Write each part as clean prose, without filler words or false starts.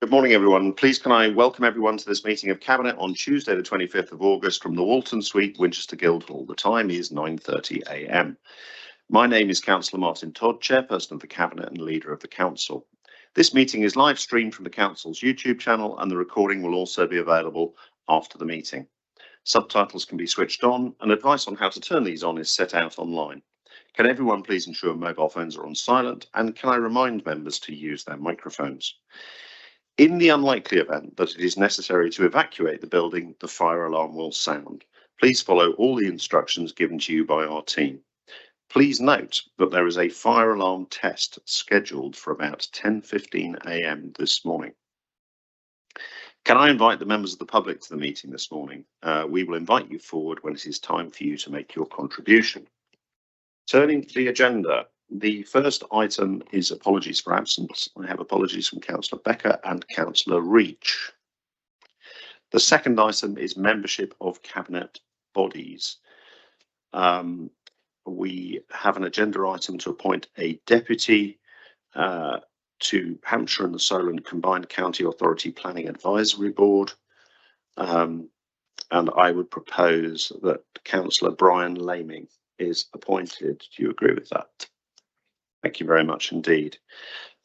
Good morning, everyone. Please can I welcome everyone to this meeting of Cabinet on Tuesday, the 25th of August from the Walton Suite, Winchester Guildhall. The time is 9:30 a.m. My name is Councillor Martin Todd, Chairperson of the Cabinet and Leader of the Council. This meeting is live streamed from the Council's YouTube channel, and the recording will also be available after the meeting. Subtitles can be switched on, and advice on how to turn these on is set out online. Can everyone please ensure mobile phones are on silent, and can I remind members to use their microphones? In the unlikely event that it is necessary to evacuate the building, the fire alarm will sound. Please follow all the instructions given to you by our team. Please note that there is a fire alarm test scheduled for about 10:15 a.m. this morning. Can I invite the members of the public to the meeting this morning? We will invite you forward when it is time for you to make your contribution. Turning to the agenda, the first item is apologies for absence. I have apologies from Councillor Becker and Councillor Reach. The second item is membership of Cabinet bodies. We have an agenda item to appoint a deputy to Hampshire and the Solent Combined County Authority Planning Advisory Board. And I would propose that Councillor Brian Laming is appointed. Do you agree with that? Thank you very much indeed.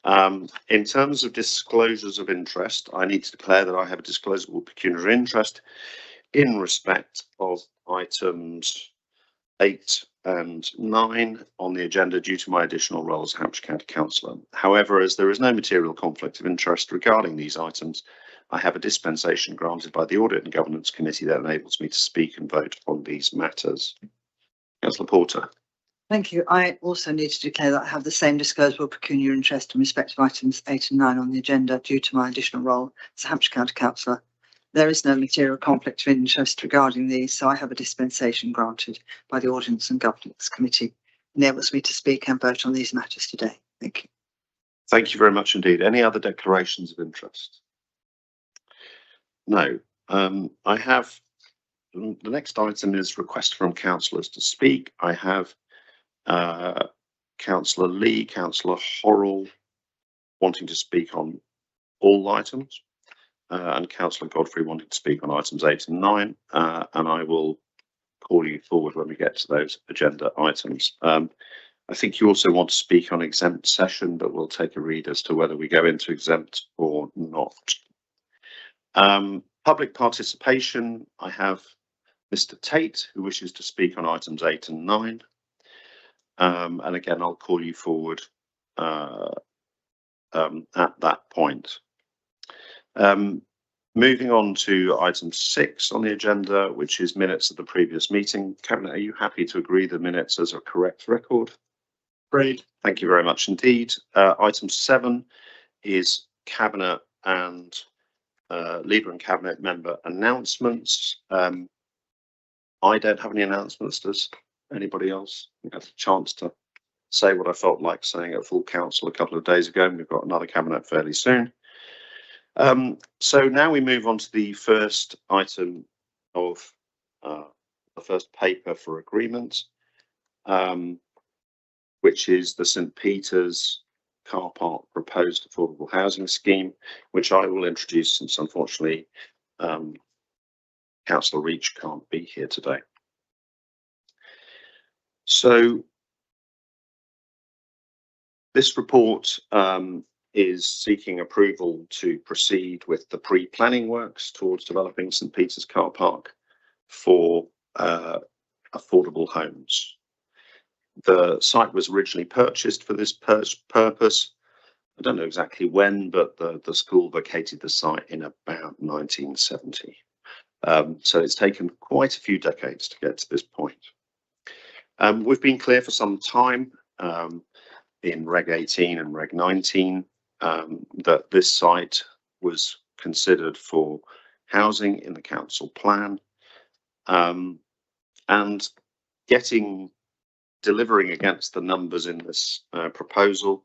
In terms of disclosures of interest, I need to declare that I have a disclosable pecuniary interest in respect of items 8 and 9 on the agenda due to my additional role as Hampshire County Councillor. However, as there is no material conflict of interest regarding these items, I have a dispensation granted by the Audit and Governance Committee that enables me to speak and vote on these matters. Councillor Porter. Thank you. I also need to declare that I have the same disclosable pecuniary interest in respect of items 8 and 9 on the agenda due to my additional role as a Hampshire County Councillor. There is no material conflict of interest regarding these, so I have a dispensation granted by the Audience and Governance Committee. Enables me to speak and vote on these matters today. Thank you. Thank you very much indeed. Any other declarations of interest? No. I have the next item is request from councillors to speak. I have Councillor Lee, Councillor Horrell wanting to speak on all items, and Councillor Godfrey wanting to speak on items 8 and 9, and I will call you forward when we get to those agenda items. I think you also want to speak on exempt session, but we'll take a read as to whether we go into exempt or not. Public participation, I have Mr. Tate, who wishes to speak on items 8 and 9. And again, I'll call you forward at that point. Moving on to item 6 on the agenda, which is minutes of the previous meeting. Cabinet, are you happy to agree the minutes as a correct record? Great. Thank you very much indeed. Item 7 is Cabinet and Leader and Cabinet member announcements. I don't have any announcements. Does anybody else? I had a chance to say what I felt like saying at full council a couple of days ago, and we've got another cabinet fairly soon. So now we move on to the first item of the first paper for agreement, which is the St Peter's car park proposed affordable housing scheme, which I will introduce since unfortunately Councillor Reach can't be here today. So this report is seeking approval to proceed with the pre-planning works towards developing St Peter's car park for affordable homes. The site was originally purchased for this purpose. I don't know exactly when, but the school vacated the site in about 1970. So it's taken quite a few decades to get to this point. We've been clear for some time in Reg 18 and Reg 19 that this site was considered for housing in the council plan, and delivering against the numbers in this proposal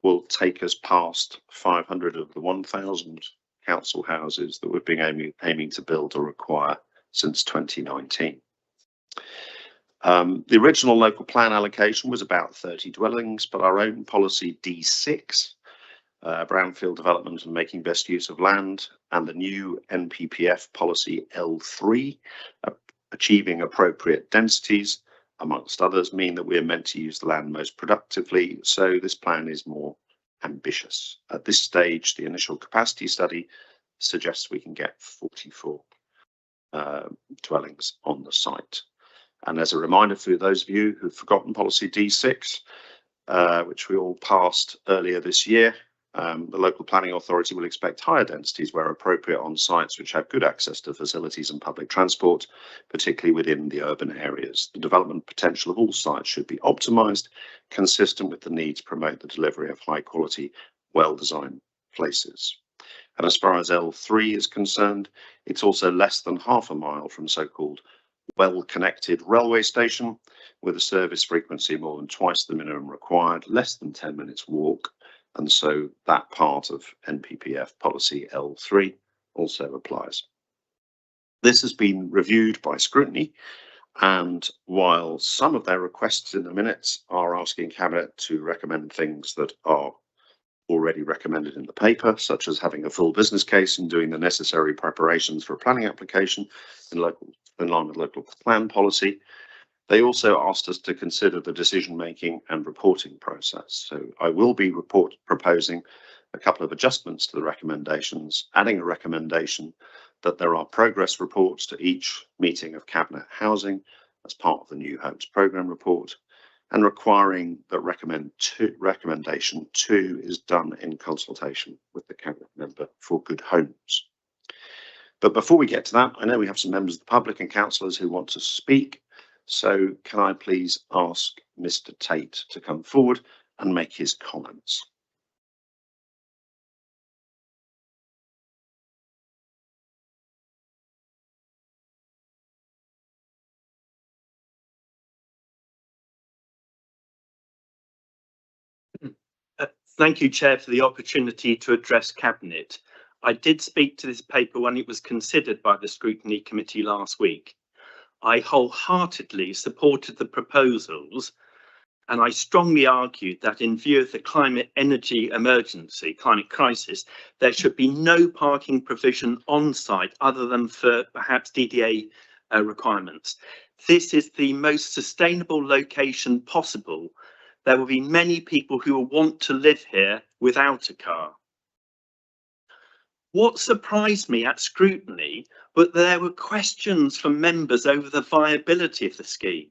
will take us past 500 of the 1,000 council houses that we've been aiming to build or acquire since 2019. The original local plan allocation was about 30 dwellings, but our own policy D6 brownfield development and making best use of land, and the new NPPF policy L3, achieving appropriate densities, amongst others, mean that we are meant to use the land most productively. So this plan is more ambitious. At this stage, the initial capacity study suggests we can get 44 dwellings on the site. And as a reminder for those of you who've forgotten policy D6, which we all passed earlier this year, the local planning authority will expect higher densities where appropriate on sites which have good access to facilities and public transport, particularly within the urban areas. The development potential of all sites should be optimised, consistent with the need to promote the delivery of high quality, well-designed places. And as far as L3 is concerned, it's also less than half a mile from so-called well-connected railway station, with a service frequency more than twice the minimum required, less than 10 minutes walk. And so that part of NPPF policy L3 also applies. This has been reviewed by scrutiny, and while some of their requests in the minutes are asking Cabinet to recommend things that are already recommended in the paper, such as having a full business case and doing the necessary preparations for a planning application in line with local plan policy, they also asked us to consider the decision-making and reporting process. So I will be proposing a couple of adjustments to the recommendations, adding a recommendation that there are progress reports to each meeting of Cabinet Housing as part of the New Homes Programme report, and requiring that recommendation 2 is done in consultation with the Cabinet member for Good Homes. But before we get to that, I know we have some members of the public and councillors who want to speak. So can I please ask Mr. Tate to come forward and make his comments? Thank you, Chair, for the opportunity to address Cabinet. I did speak to this paper when it was considered by the Scrutiny Committee last week. I wholeheartedly supported the proposals, and I strongly argued that in view of the climate energy emergency, climate crisis, there should be no parking provision on site other than for perhaps DDA requirements. This is the most sustainable location possible. There will be many people who will want to live here without a car. What surprised me at scrutiny was that there were questions from members over the viability of the scheme.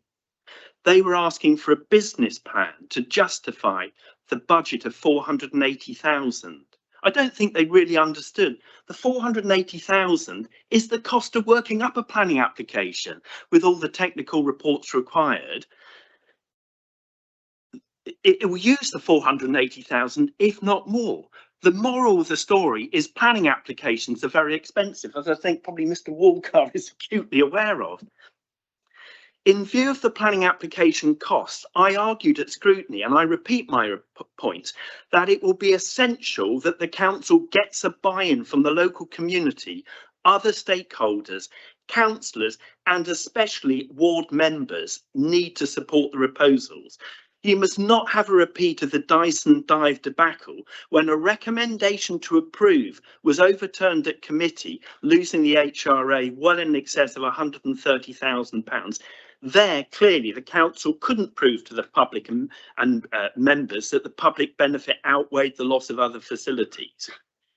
They were asking for a business plan to justify the budget of 480,000. I don't think they really understood. The 480,000 is the cost of working up a planning application with all the technical reports required. It will use the 480,000, if not more. The moral of the story is planning applications are very expensive, as I think probably Mr. Walcott is acutely aware of. In view of the planning application costs, I argued at scrutiny, and I repeat my point, that it will be essential that the council gets a buy-in from the local community, other stakeholders, councillors, and especially ward members need to support the proposals. You must not have a repeat of the Dyson Dive debacle when a recommendation to approve was overturned at committee, losing the HRA well in excess of £130,000. There, clearly, the council couldn't prove to the public and members that the public benefit outweighed the loss of other facilities.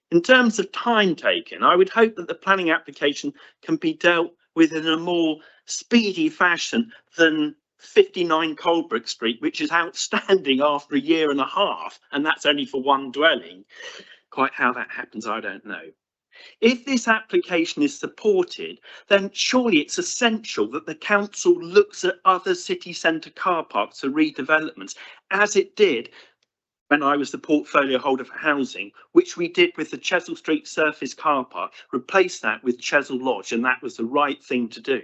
In terms of time taken, I would hope that the planning application can be dealt with in a more speedy fashion than 59 Colebrook Street, which is outstanding after a year and a half, and that's only for one dwelling. Quite how that happens, I don't know. If this application is supported, then surely it's essential that the council looks at other city centre car parks for redevelopments, as it did when I was the portfolio holder for housing, which we did with the Chesil Street surface car park, replace that with Chesil Lodge, and that was the right thing to do.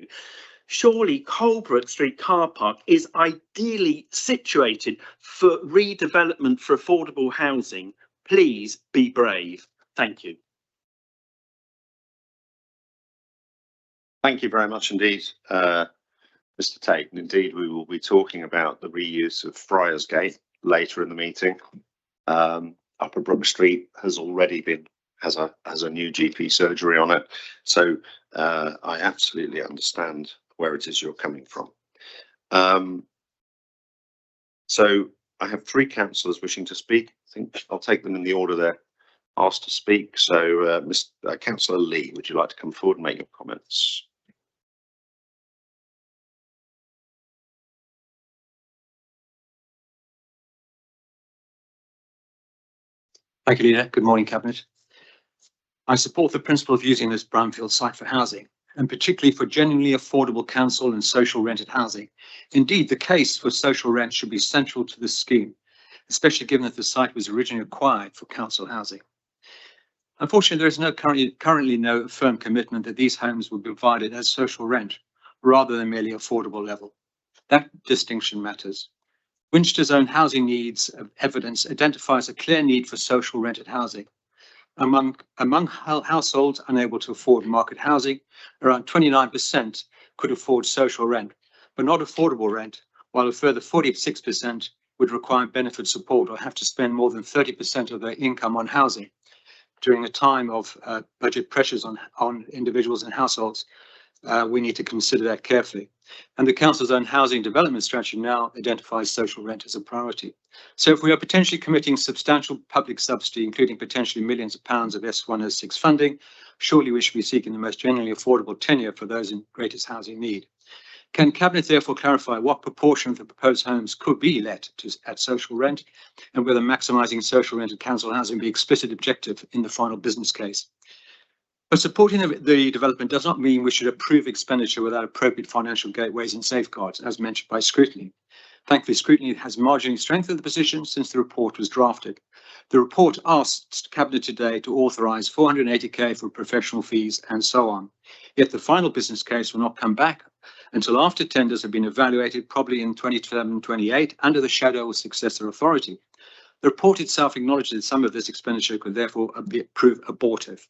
Surely Colebrook Street car park is ideally situated for redevelopment for affordable housing. Please be brave. Thank you. Thank you very much indeed, Mr. Tate. And indeed, we will be talking about the reuse of Friars Gate later in the meeting. Upper Brook Street has already been has a new GP surgery on it. So I absolutely understand where it is you're coming from. So I have three councillors wishing to speak. I think I'll take them in the order they're asked to speak. So Councillor Lee, would you like to come forward and make your comments? Thank you, Leader. Good morning, Cabinet. I support the principle of using this brownfield site for housing, and particularly for genuinely affordable council and social rented housing. Indeed, the case for social rent should be central to this scheme, especially given that the site was originally acquired for council housing. Unfortunately, there is currently no firm commitment that these homes will be provided as social rent rather than merely affordable level. That distinction matters. Winchester's own housing needs evidence identifies a clear need for social rented housing. Among households unable to afford market housing, around 29% could afford social rent, but not affordable rent, while a further 46% would require benefit support or have to spend more than 30% of their income on housing. During a time of budget pressures on individuals and households, we need to consider that carefully. And the Council's own housing development strategy now identifies social rent as a priority. So if we are potentially committing substantial public subsidy, including potentially millions of pounds of S106 funding, surely we should be seeking the most genuinely affordable tenure for those in greatest housing need. Can Cabinet therefore clarify what proportion of the proposed homes could be let at social rent, and whether maximising social rent and council housing be explicit objective in the final business case? But supporting the development does not mean we should approve expenditure without appropriate financial gateways and safeguards, as mentioned by scrutiny. Thankfully, scrutiny has marginally strengthened the position since the report was drafted. The report asks Cabinet today to authorise 480k for professional fees and so on. Yet the final business case will not come back until after tenders have been evaluated, probably in 2027-28, under the shadow of successor authority. The report itself acknowledges that some of this expenditure could therefore prove abortive.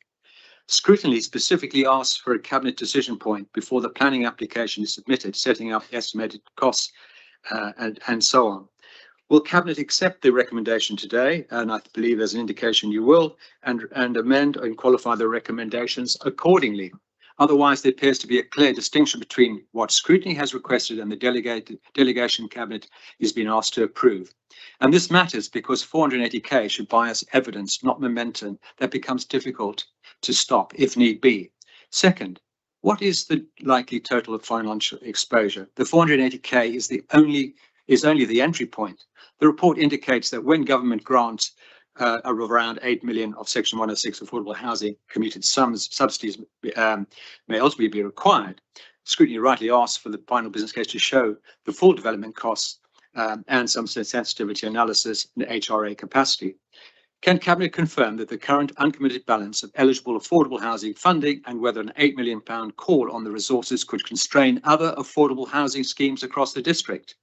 Scrutiny specifically asks for a Cabinet decision point before the planning application is submitted, setting up estimated costs and so on. Will Cabinet accept the recommendation today? And I believe there's an indication you will, and amend and qualify the recommendations accordingly. Otherwise, there appears to be a clear distinction between what scrutiny has requested and the delegation Cabinet is being asked to approve. And this matters because 480k should buy us evidence, not momentum, that becomes difficult to stop if need be. Second, what is the likely total of financial exposure? The 480k is only the entry point. The report indicates that when government grants around 8 million of Section 106 affordable housing commuted subsidies may ultimately be required, scrutiny rightly asks for the final business case to show the full development costs and some sensitivity analysis and HRA capacity. Can Cabinet confirm that the current uncommitted balance of eligible affordable housing funding and whether an £8 million call on the resources could constrain other affordable housing schemes across the district?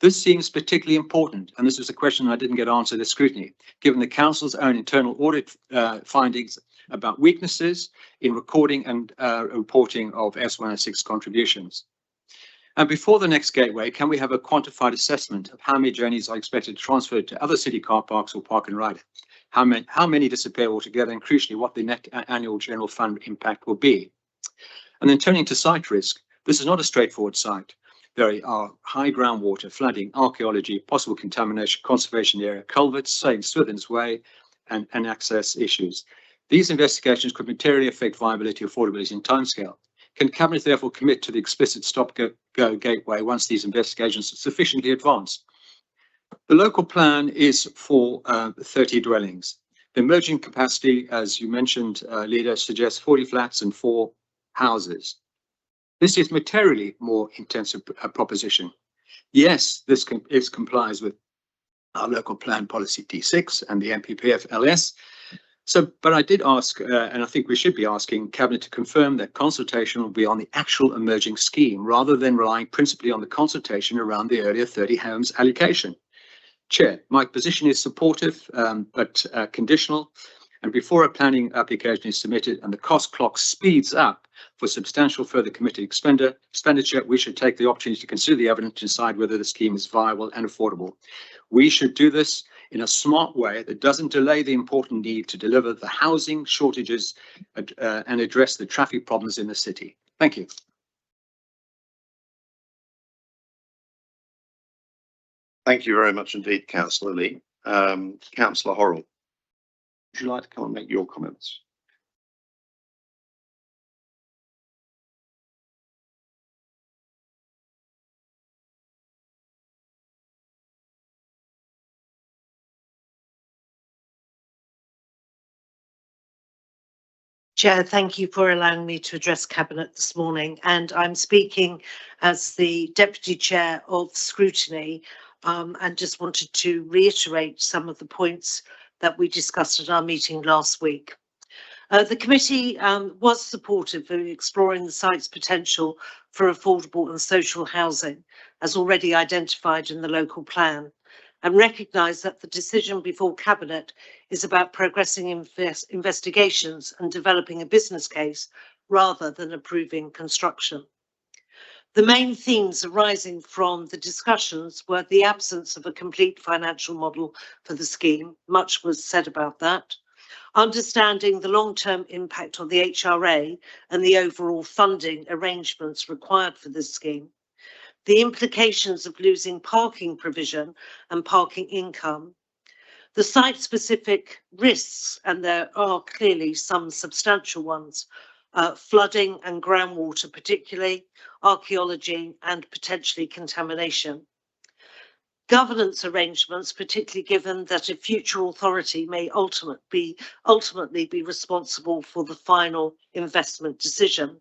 This seems particularly important, and this was a question I didn't get answered at scrutiny, given the Council's own internal audit findings about weaknesses in recording and reporting of S106 contributions. And before the next gateway, can we have a quantified assessment of how many journeys are expected to transfer to other city car parks or park and ride? How many disappear altogether, and crucially, what the net annual general fund impact will be? And then turning to site risk, this is not a straightforward site. There are high groundwater, flooding, archaeology, possible contamination, conservation area, culverts, St. Swithin's Way, and access issues. These investigations could materially affect viability, affordability, and timescale. Can Cabinet therefore commit to the explicit stop-go gateway once these investigations are sufficiently advanced? The local plan is for 30 dwellings. The emerging capacity, as you mentioned, Leader, suggests 40 flats and 4 houses. This is materially more intensive proposition. Yes, this complies with our local plan policy D6 and the MPPF LS. But I did ask, and I think we should be asking Cabinet to confirm that consultation will be on the actual emerging scheme rather than relying principally on the consultation around the earlier 30 homes allocation. Chair, my position is supportive, but conditional. And before a planning application is submitted and the cost clock speeds up for substantial further committed expenditure, we should take the opportunity to consider the evidence to decide whether the scheme is viable and affordable. We should do this in a smart way that doesn't delay the important need to deliver the housing shortages and address the traffic problems in the city. Thank you. Thank you very much indeed, Councillor Lee. Councillor Horrell, would you like to come and make your comments? Chair, thank you for allowing me to address Cabinet this morning, and I'm speaking as the Deputy Chair of Scrutiny, and just wanted to reiterate some of the points that we discussed at our meeting last week. The committee was supportive of exploring the site's potential for affordable and social housing, as already identified in the local plan, and recognise that the decision before Cabinet is about progressing investigations and developing a business case rather than approving construction. The main themes arising from the discussions were the absence of a complete financial model for the scheme. Much was said about that. Understanding the long-term impact on the HRA and the overall funding arrangements required for this scheme. The implications of losing parking provision and parking income, the site-specific risks, and there are clearly some substantial ones, flooding and groundwater particularly, archaeology and potentially contamination. Governance arrangements, particularly given that a future authority may ultimately be responsible for the final investment decision.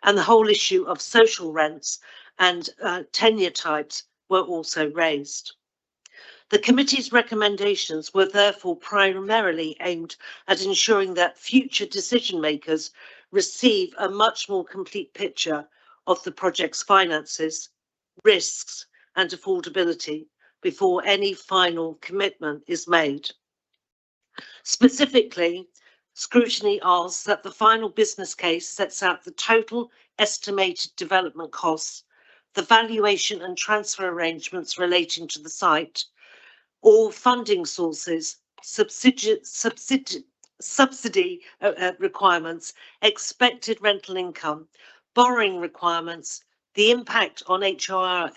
And the whole issue of social rents and tenure types were also raised. The committee's recommendations were therefore primarily aimed at ensuring that future decision makers receive a much more complete picture of the project's finances, risks and affordability before any final commitment is made. Specifically, Scrutiny asks that the final business case sets out the total estimated development costs, the valuation and transfer arrangements relating to the site, all funding sources, subsidy requirements, expected rental income, borrowing requirements, the impact on HRA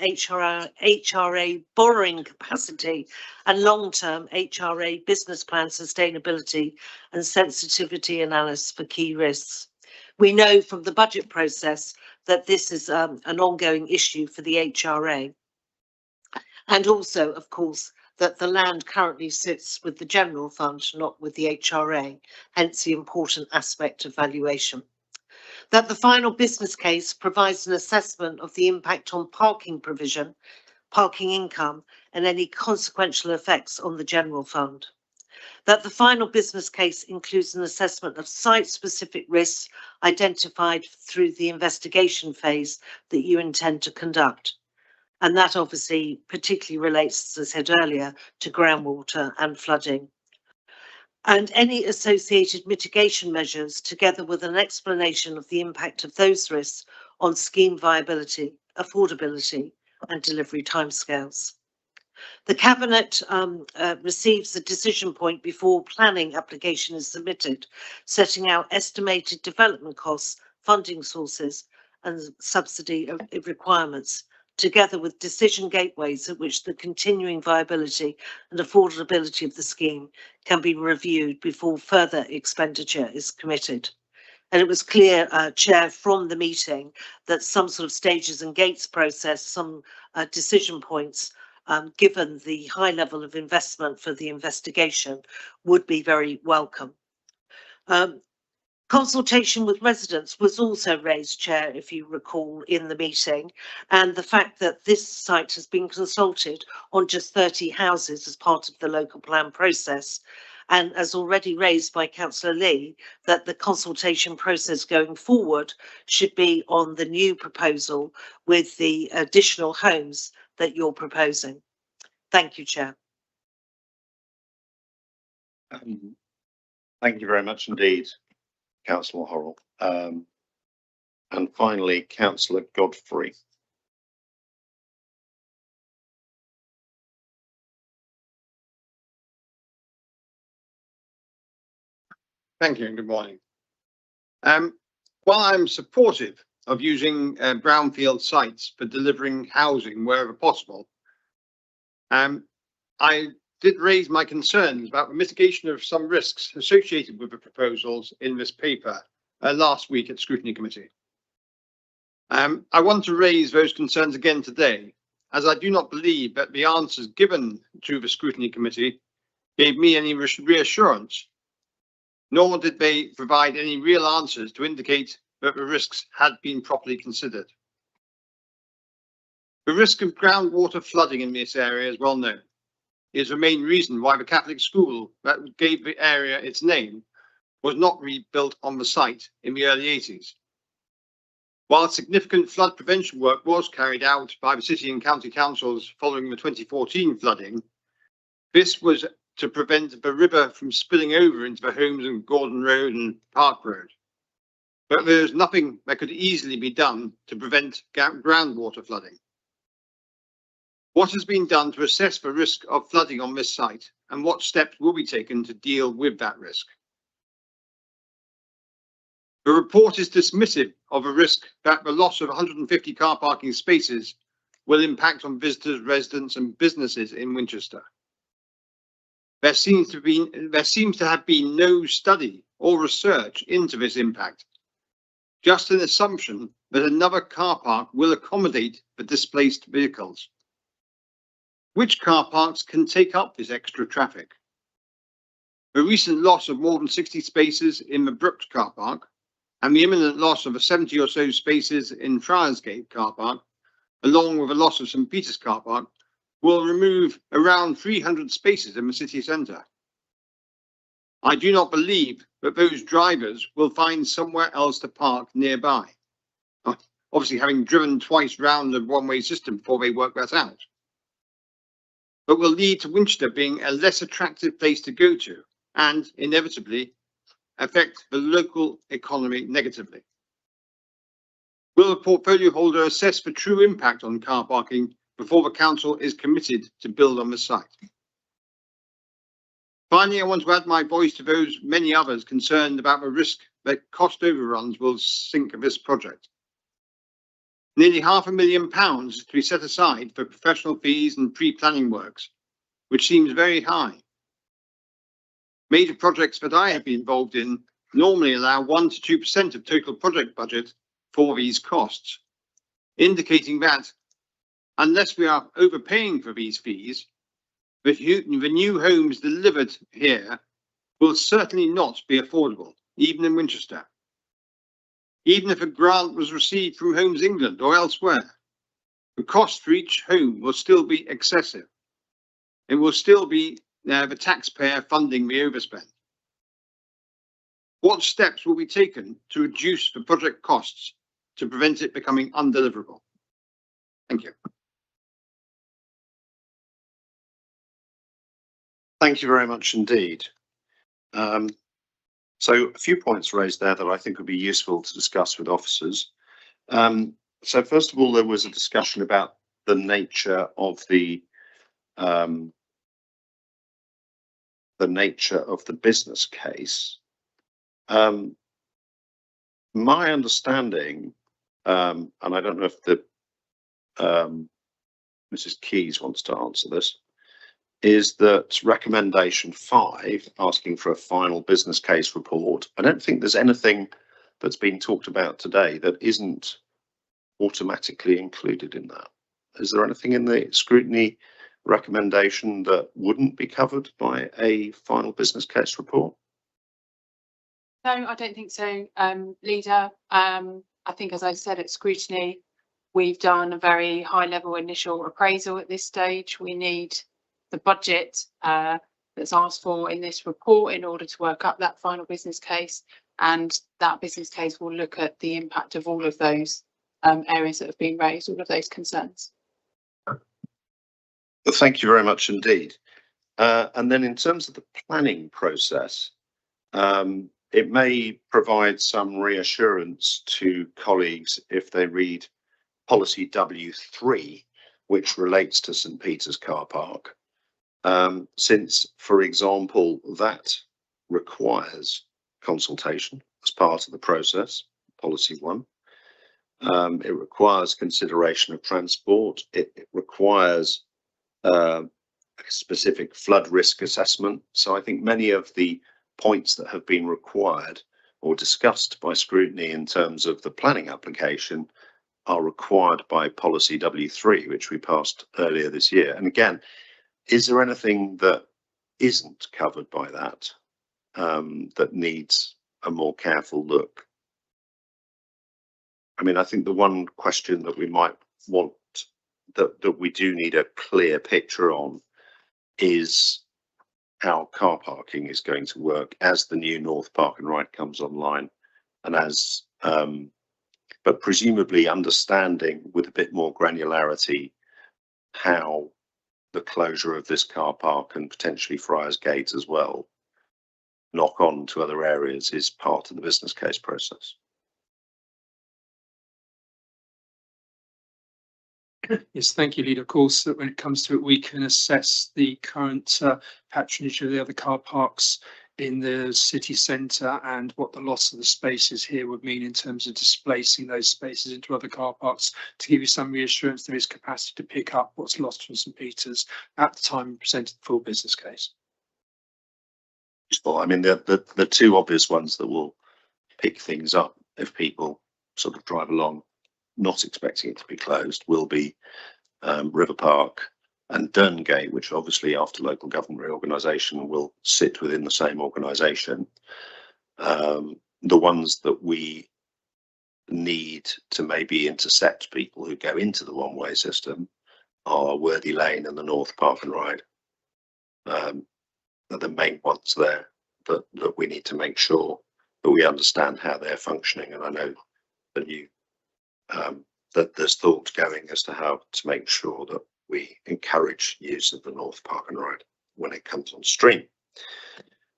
borrowing capacity, and long-term HRA business plan sustainability and sensitivity analysis for key risks. We know from the budget process that this is an ongoing issue for the HRA. And also, of course, that the land currently sits with the general fund, not with the HRA, hence the important aspect of valuation. That the final business case provides an assessment of the impact on parking provision, parking income, and any consequential effects on the general fund. That the final business case includes an assessment of site-specific risks identified through the investigation phase that you intend to conduct. And that obviously particularly relates, as I said earlier, to groundwater and flooding. And any associated mitigation measures, together with an explanation of the impact of those risks on scheme viability, affordability, and delivery timescales. The Cabinet receives the decision point before planning application is submitted, setting out estimated development costs, funding sources, and subsidy requirements, together with decision gateways at which the continuing viability and affordability of the scheme can be reviewed before further expenditure is committed. And it was clear, Chair, from the meeting that some sort of stages and gates process, some decision points, given the high level of investment for the investigation, would be very welcome. Consultation with residents was also raised, Chair, if you recall, in the meeting, and the fact that this site has been consulted on just 30 houses as part of the local plan process, and as already raised by Councillor Lee, that the consultation process going forward should be on the new proposal with the additional homes that you're proposing. Thank you, Chair. Thank you very much indeed, Councillor Horrell. And finally, Councillor Godfrey. Thank you and good morning. While I'm supportive of using brownfield sites for delivering housing wherever possible, I did raise my concerns about the mitigation of some risks associated with the proposals in this paper last week at Scrutiny Committee. I want to raise those concerns again today, as I do not believe that the answers given to the Scrutiny Committee gave me any reassurance, nor did they provide any real answers to indicate that the risks had been properly considered. The risk of groundwater flooding in this area is well known. It is the main reason why the Catholic school that gave the area its name was not rebuilt on the site in the early 80s. While significant flood prevention work was carried out by the city and county councils following the 2014 flooding, this was to prevent the river from spilling over into the homes in Gordon Road and Park Road. But there is nothing that could easily be done to prevent groundwater flooding. What has been done to assess the risk of flooding on this site, and what steps will be taken to deal with that risk? The report is dismissive of a risk that the loss of 150 car parking spaces will impact on visitors, residents and businesses in Winchester. There seems to have been no study or research into this impact, just an assumption that another car park will accommodate the displaced vehicles. Which car parks can take up this extra traffic? The recent loss of more than 60 spaces in the Brooks car park and the imminent loss of 70 or so spaces in Friarsgate car park, along with the loss of St Peter's car park, will remove around 300 spaces in the city centre. I do not believe that those drivers will find somewhere else to park nearby, obviously having driven twice round the one-way system before they work that out, but will lead to Winchester being a less attractive place to go to and inevitably affect the local economy negatively. Will the portfolio holder assess the true impact on car parking before the council is committed to build on the site? Finally, I want to add my voice to those many others concerned about the risk that cost overruns will sink this project. Nearly £500,000 is to be set aside for professional fees and pre-planning works, which seems very high. Major projects that I have been involved in normally allow 1 to 2% of total project budget for these costs, indicating that unless we are overpaying for these fees, the new homes delivered here will certainly not be affordable, even in Winchester. Even if a grant was received from Homes England or elsewhere, the cost for each home will still be excessive. It will still be the taxpayer funding the overspend. What steps will be taken to reduce the project costs to prevent it becoming undeliverable? Thank you. Thank you very much indeed. So a few points raised there that I think would be useful to discuss with officers. So first of all, there was a discussion about the nature of the business case. My understanding, and I don't know if the Mrs. Keys wants to answer this, is that recommendation 5, asking for a final business case report. I don't think there's anything that's been talked about today that isn't automatically included in that. Is there anything in the scrutiny recommendation that wouldn't be covered by a final business case report? No, I don't think so, Leader. I think, as I said at scrutiny, we've done a very high level initial appraisal at this stage. We need the budget that's asked for in this report in order to work up that final business case, and that business case will look at the impact of all of those areas that have been raised, all of those concerns. Thank you very much indeed. And then in terms of the planning process, it may provide some reassurance to colleagues if they read policy W3, which relates to St Peter's car park. Since, for example, that requires consultation as part of the process, policy 1. It requires consideration of transport. It requires a specific flood risk assessment. So I think many of the points that have been required or discussed by scrutiny in terms of the planning application are required by policy W3, which we passed earlier this year. And again, is there anything that isn't covered by that, that needs a more careful look? I mean, I think the one question that we might want, that we do need a clear picture on, is how car parking is going to work as the new North Park and Ride comes online, and as but presumably understanding with a bit more granularity how the closure of this car park and potentially Friars Gate as well knock on to other areas is part of the business case process. Yes, thank you, Leader. Of course, that when it comes to it, we can assess the current patronage of the other car parks in the city centre and what the loss of the spaces here would mean in terms of displacing those spaces into other car parks, to give you some reassurance there is capacity to pick up what's lost from St Peter's at the time we presented the full business case. I mean, the two obvious ones that will pick things up if people sort of drive along not expecting it to be closed will be River Park and Derngate, which obviously after local government reorganisation will sit within the same organisation. The ones that we need to maybe intercept people who go into the one-way system are Worthy Lane and the North Park and Ride. Are the main ones there that we need to make sure that we understand how they're functioning. And I know that you that there's thought going as to how to make sure that we encourage use of the North Park and Ride when it comes on stream.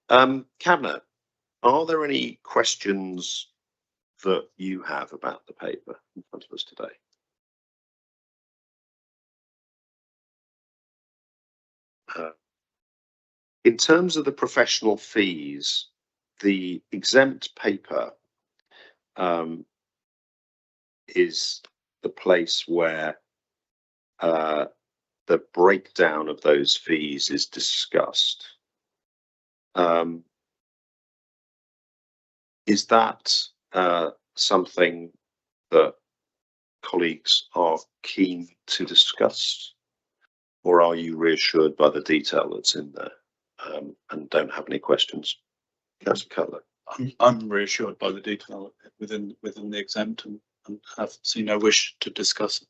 Cabinet, are there any questions that you have about the paper in front of us today? In terms of the professional fees, the exempt paper is the place where the breakdown of those fees is discussed. Is that something that colleagues are keen to discuss, or are you reassured by the detail that's in there and don't have any questions? Councillor Cutler. I'm reassured by the detail within the exempt and have seen no wish to discuss it.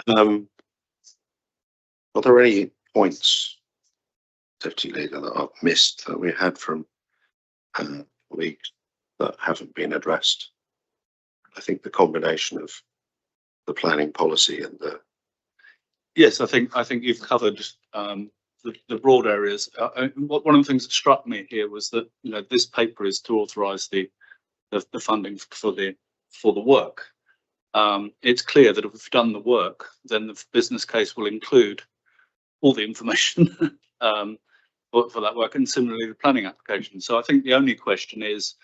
Are there any points, Deputy Leader, that I've missed that we had from colleagues that haven't been addressed? I think the combination of the planning policy and the Yes, I think you've covered the broad areas. One of the things that struck me here was that this paper is to authorise the funding for the work. It's clear that if we've done the work, then the business case will include all the information for that work, and similarly the planning application. So I think the only question is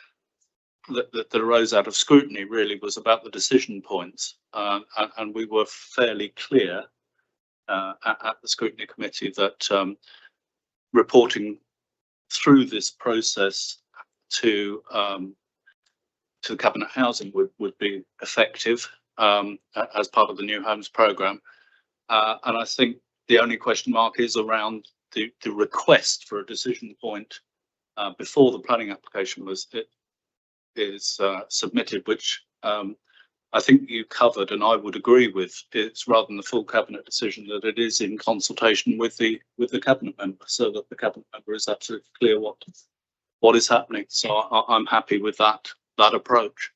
that arose out of scrutiny really was about the decision points, and we were fairly clear at the scrutiny committee that reporting through this process to the Cabinet Housing would be effective as part of the New Homes programme, and I think the only question mark is around the request for a decision point before the planning application is submitted, which I think you covered, and I would agree with. It's rather than the full cabinet decision that it is in consultation with the cabinet member, so that the cabinet member is absolutely clear what is happening. So I'm happy with that approach.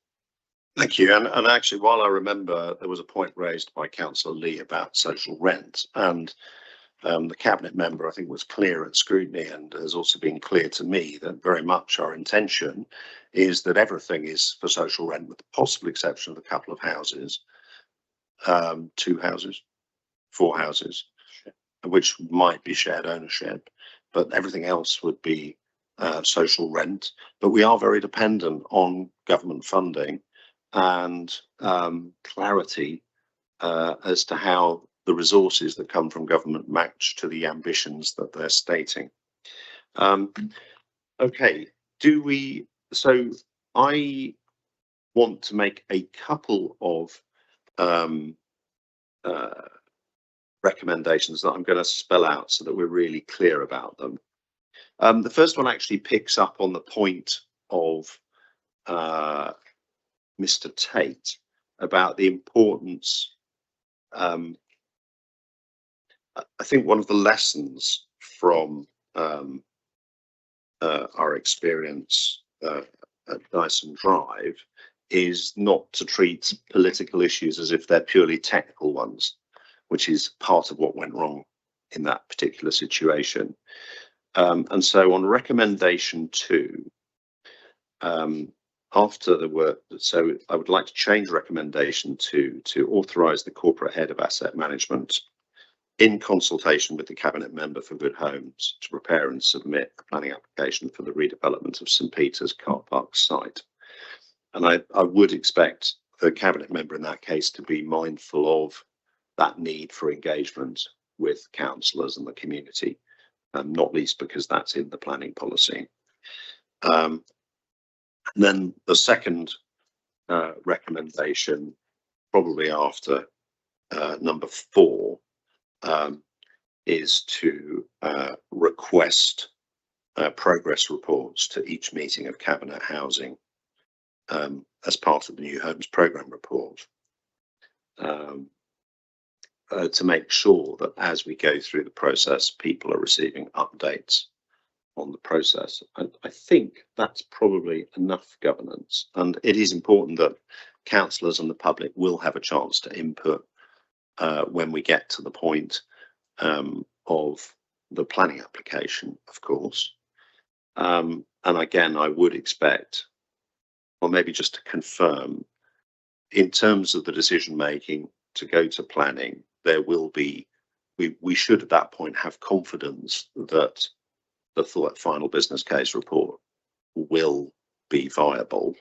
Thank you. And actually, while I remember there was a point raised by Councillor Lee about social rent, and the cabinet member, I think, was clear at scrutiny and has also been clear to me that very much our intention is that everything is for social rent, with the possible exception of a couple of houses, 2 houses, 4 houses, which might be shared ownership. but everything else would be social rent. But we are very dependent on government funding and clarity as to how the resources that come from government match to the ambitions that they're stating. Okay, so I want to make a couple of recommendations that I'm going to spell out so that we're really clear about them. The first one actually picks up on the point of Mr. Tate about the importance. I think one of the lessons from our experience at Dyson Drive is not to treat political issues as if they're purely technical ones, which is part of what went wrong in that particular situation. And so on recommendation 2, after the work, so I would like to change recommendation 2 to authorise the corporate head of asset management in consultation with the cabinet member for Good Homes to prepare and submit a planning application for the redevelopment of St Peter's car park site. And I would expect the cabinet member in that case to be mindful of that need for engagement with councillors and the community, not least because that's in the planning policy. And then the second recommendation, probably after number 4, is to request progress reports to each meeting of Cabinet Housing as part of the New Homes Programme report, to make sure that as we go through the process, people are receiving updates on the process. I think that's probably enough governance, and it is important that councillors and the public will have a chance to input when we get to the point of the planning application, of course. And again, I would expect, or maybe just to confirm, in terms of the decision making to go to planning, there will be, we should at that point have confidence that the final business case report will be viable.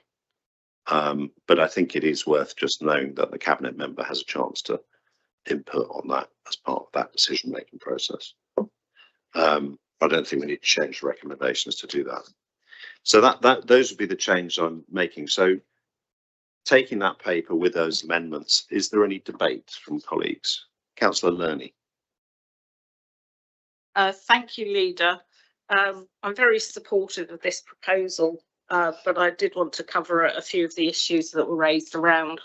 But I think it is worth just knowing that the cabinet member has a chance to input on that as part of that decision making process. I don't think we need to change the recommendations to do that. So those would be the changes I'm making. So taking that paper with those amendments, is there any debate from colleagues? Councillor Lerney. Thank you, Leader. I'm very supportive of this proposal, but I did want to cover a few of the issues that were raised around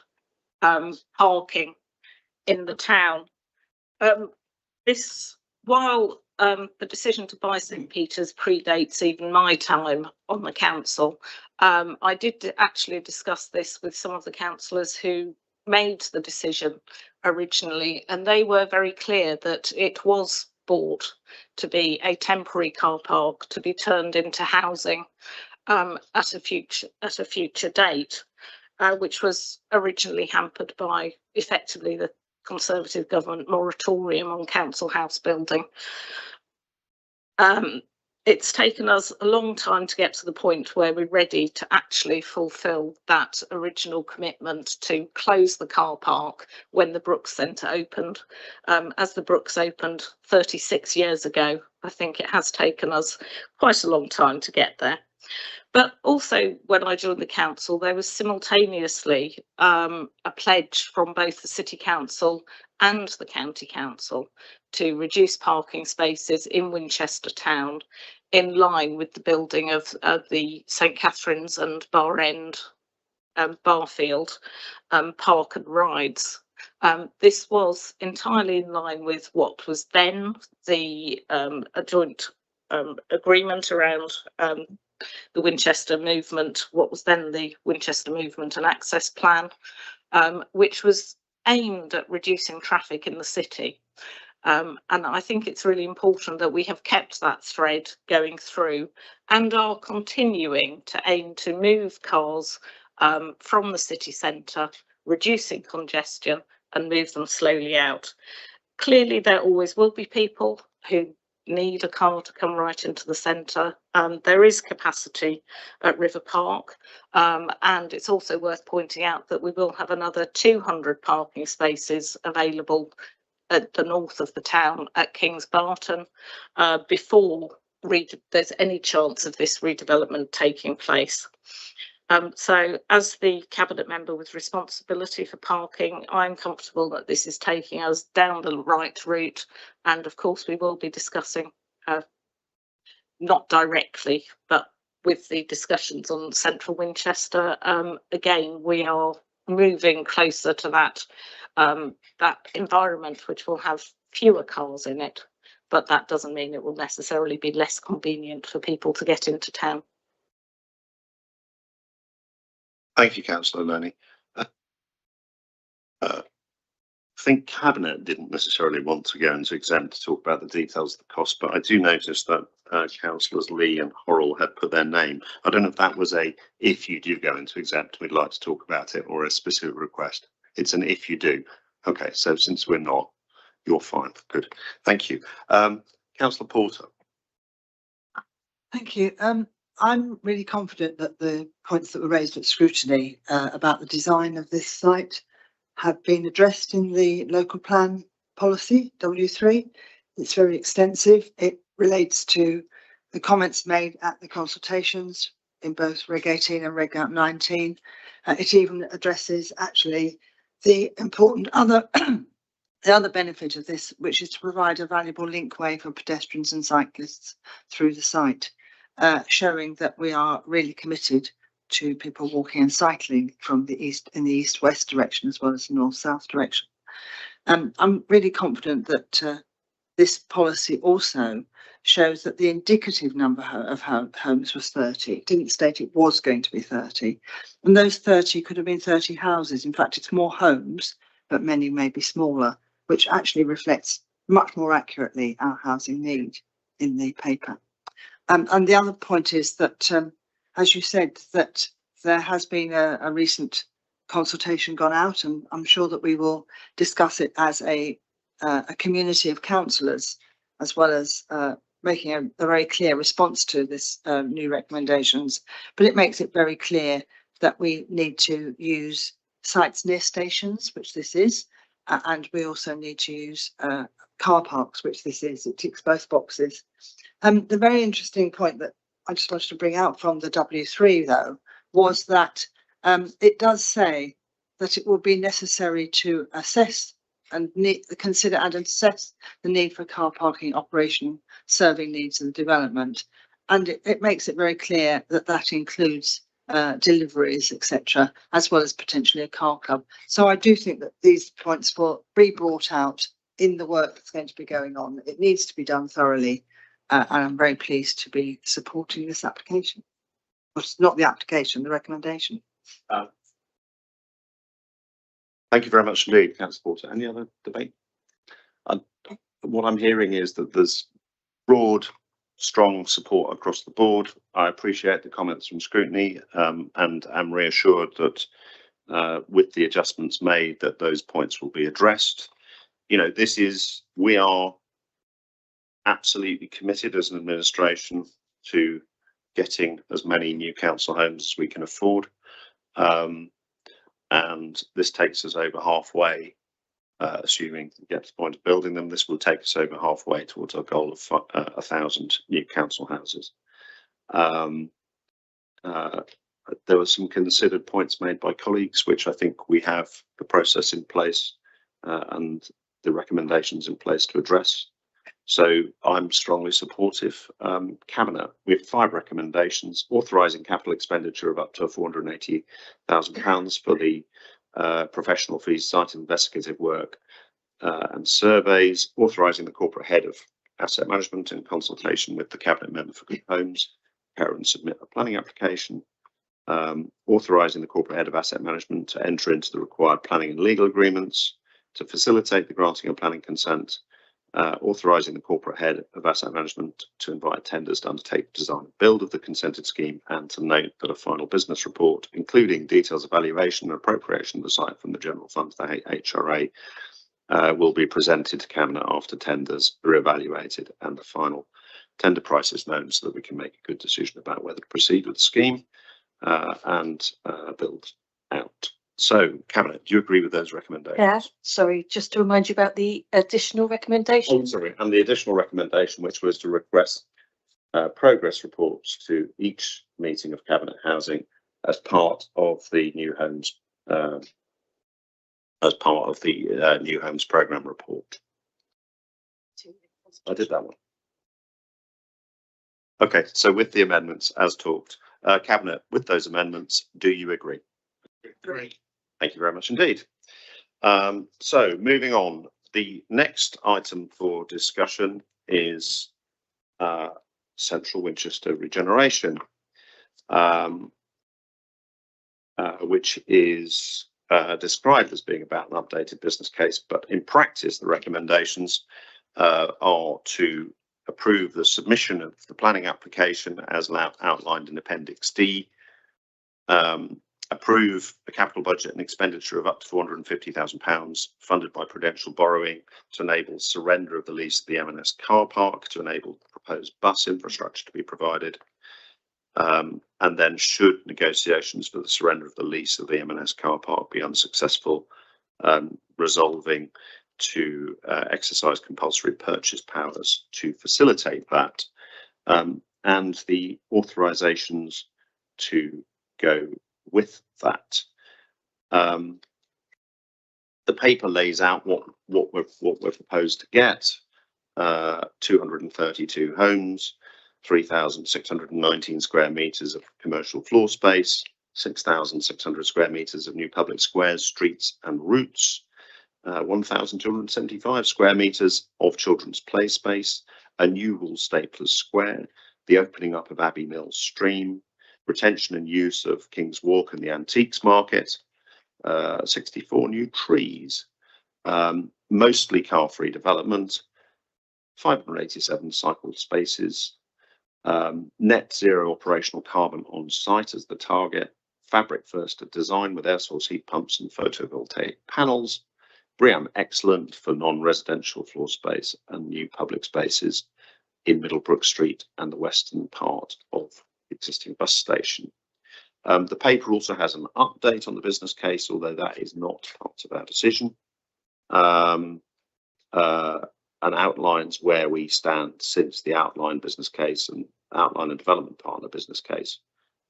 parking in the town. While the decision to buy St Peter's predates even my time on the council, I did actually discuss this with some of the councillors who made the decision originally, and they were very clear that it was bought to be a temporary car park to be turned into housing at a future date, which was originally hampered by effectively the Conservative government moratorium on council house building. It's taken us a long time to get to the point where we're ready to actually fulfil that original commitment to close the car park when the Brooks Centre opened. As the Brooks opened 36 years ago, I think it has taken us quite a long time to get there. But also, when I joined the council, there was simultaneously a pledge from both the City Council and the County Council to reduce parking spaces in Winchester Town in line with the building of the St Catherine's and Bar End, Barfield park and rides. This was entirely in line with what was then the a joint agreement around the Winchester Movement, what was then the Winchester Movement and Access Plan, which was aimed at reducing traffic in the city. And I think it's really important that we have kept that thread going through and are continuing to aim to move cars from the city centre, reducing congestion and move them slowly out. Clearly, there always will be people who need a car to come right into the centre. There is capacity at River Park, and it's also worth pointing out that we will have another 200 parking spaces available at the north of the town at Kings Barton before there's any chance of this redevelopment taking place. So as the cabinet member with responsibility for parking, I'm comfortable that this is taking us down the right route. And of course, we will be discussing, not directly, but with the discussions on central Winchester. Again, we are moving closer to that environment, which will have fewer cars in it. But that doesn't mean it will necessarily be less convenient for people to get into town. Thank you, Councillor Loney. I think Cabinet didn't necessarily want to go into exempt to talk about the details of the cost, but I do notice that Councillors Lee and Horrell had put their name. I don't know if that was a if you do go into exempt, we'd like to talk about it, or a specific request. It's an if you do. Okay, so since we're not, you're fine. Good. Thank you. Councillor Porter. Thank you. I'm really confident that the points that were raised at scrutiny about the design of this site have been addressed in the local plan policy, W3. It's very extensive. It relates to the comments made at the consultations in both Reg 18 and Reg 19. It even addresses actually the important other the other benefit of this, which is to provide a valuable linkway for pedestrians and cyclists through the site, showing that we are really committed to people walking and cycling from the east in the east-west direction as well as the north-south direction. I'm really confident that this policy also shows that the indicative number of homes was 30. It didn't state it was going to be 30. And those 30 could have been 30 houses. In fact, it's more homes, but many may be smaller, which actually reflects much more accurately our housing need in the paper. And the other point is that, as you said, that there has been a recent consultation gone out, and I'm sure that we will discuss it as a community of councillors, as well as making a very clear response to this new recommendations. But it makes it very clear that we need to use sites near stations, which this is, and we also need to use car parks, which this is. It ticks both boxes. The very interesting point that I just wanted to bring out from the W3, though, was that it does say that it will be necessary to assess and consider and assess the need for car parking operation serving needs of the development. And it makes it very clear that that includes deliveries, etc., as well as potentially a car club. So I do think that these points will be brought out in the work that's going to be going on. It needs to be done thoroughly, and I'm very pleased to be supporting this application. Well, it's not the application, the recommendation. Thank you very much indeed, Councillor Porter. Any other debate? What I'm hearing is that there's broad, strong support across the board. I appreciate the comments from scrutiny, and am reassured that with the adjustments made, that those points will be addressed. You know, we are absolutely committed as an administration to getting as many new council homes as we can afford. And this takes us over halfway, assuming we get to the point of building them. This will take us over halfway towards our goal of 1,000 new council houses. There were some considered points made by colleagues, which I think we have the process in place and the recommendations in place to address. So I'm strongly supportive. Cabinet, we have 5 recommendations: authorising capital expenditure of up to £480,000 for the professional fees, site investigative work and surveys; authorising the corporate head of asset management in consultation with the cabinet member for good homes, prepare and submit a planning application; authorising the corporate head of asset management to enter into the required planning and legal agreements to facilitate the granting of planning consent; authorising the corporate head of asset management to invite tenders to undertake design and build of the consented scheme, and to note that a final business report, including details of valuation and appropriation of the site from the general fund to the HRA, will be presented to Cabinet after tenders are evaluated and the final tender price is known, so that we can make a good decision about whether to proceed with the scheme and build out. So, Cabinet, do you agree with those recommendations? Yeah, sorry, just to remind you about the additional recommendation. Oh, sorry, and the additional recommendation, which was to request progress reports to each meeting of Cabinet Housing as part of the New Homes programme report. I did that one. Okay, so with the amendments as talked, Cabinet, with those amendments, do you agree? Great. Thank you very much indeed. So moving on, the next item for discussion is Central Winchester regeneration, which is described as being about an updated business case, but in practice, the recommendations are to approve the submission of the planning application as outlined in Appendix D, approve a capital budget and expenditure of up to £450,000 funded by prudential borrowing to enable surrender of the lease of the M&S car park, to enable proposed bus infrastructure to be provided, and then should negotiations for the surrender of the lease of the M&S car park be unsuccessful, resolving to exercise compulsory purchase powers to facilitate that, and the authorisations to go with that. The paper lays out what we're proposed to get: 232 homes, 3,619 square metres of commercial floor space, 6,600 square metres of new public squares, streets and routes, 1,275 square metres of children's play space, a new Wool Staplers Square, the opening up of Abbey Mills Stream, retention and use of King's Walk and the Antiques Market, 64 new trees, mostly car-free development, 587 cycle spaces, net zero operational carbon on site as the target, fabric first design with air source heat pumps and photovoltaic panels, BREEAM excellent for non-residential floor space and new public spaces in Middlebrook Street and the western part of the existing bus station. The paper also has an update on the business case, although that is not part of our decision, and outlines where we stand since the outline business case and outline and development partner business case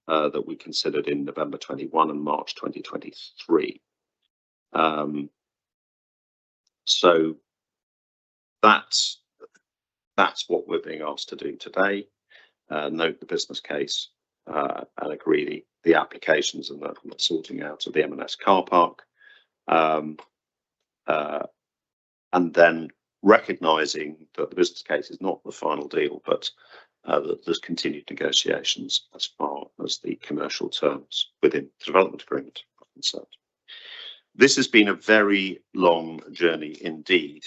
that we considered in November 21 and March 2023. So that's what we're being asked to do today. Note the business case and agree the applications and the sorting out of the M&S car park, and then recognising that the business case is not the final deal, but that there's continued negotiations as far as the commercial terms within the development agreement are concerned. This has been a very long journey indeed,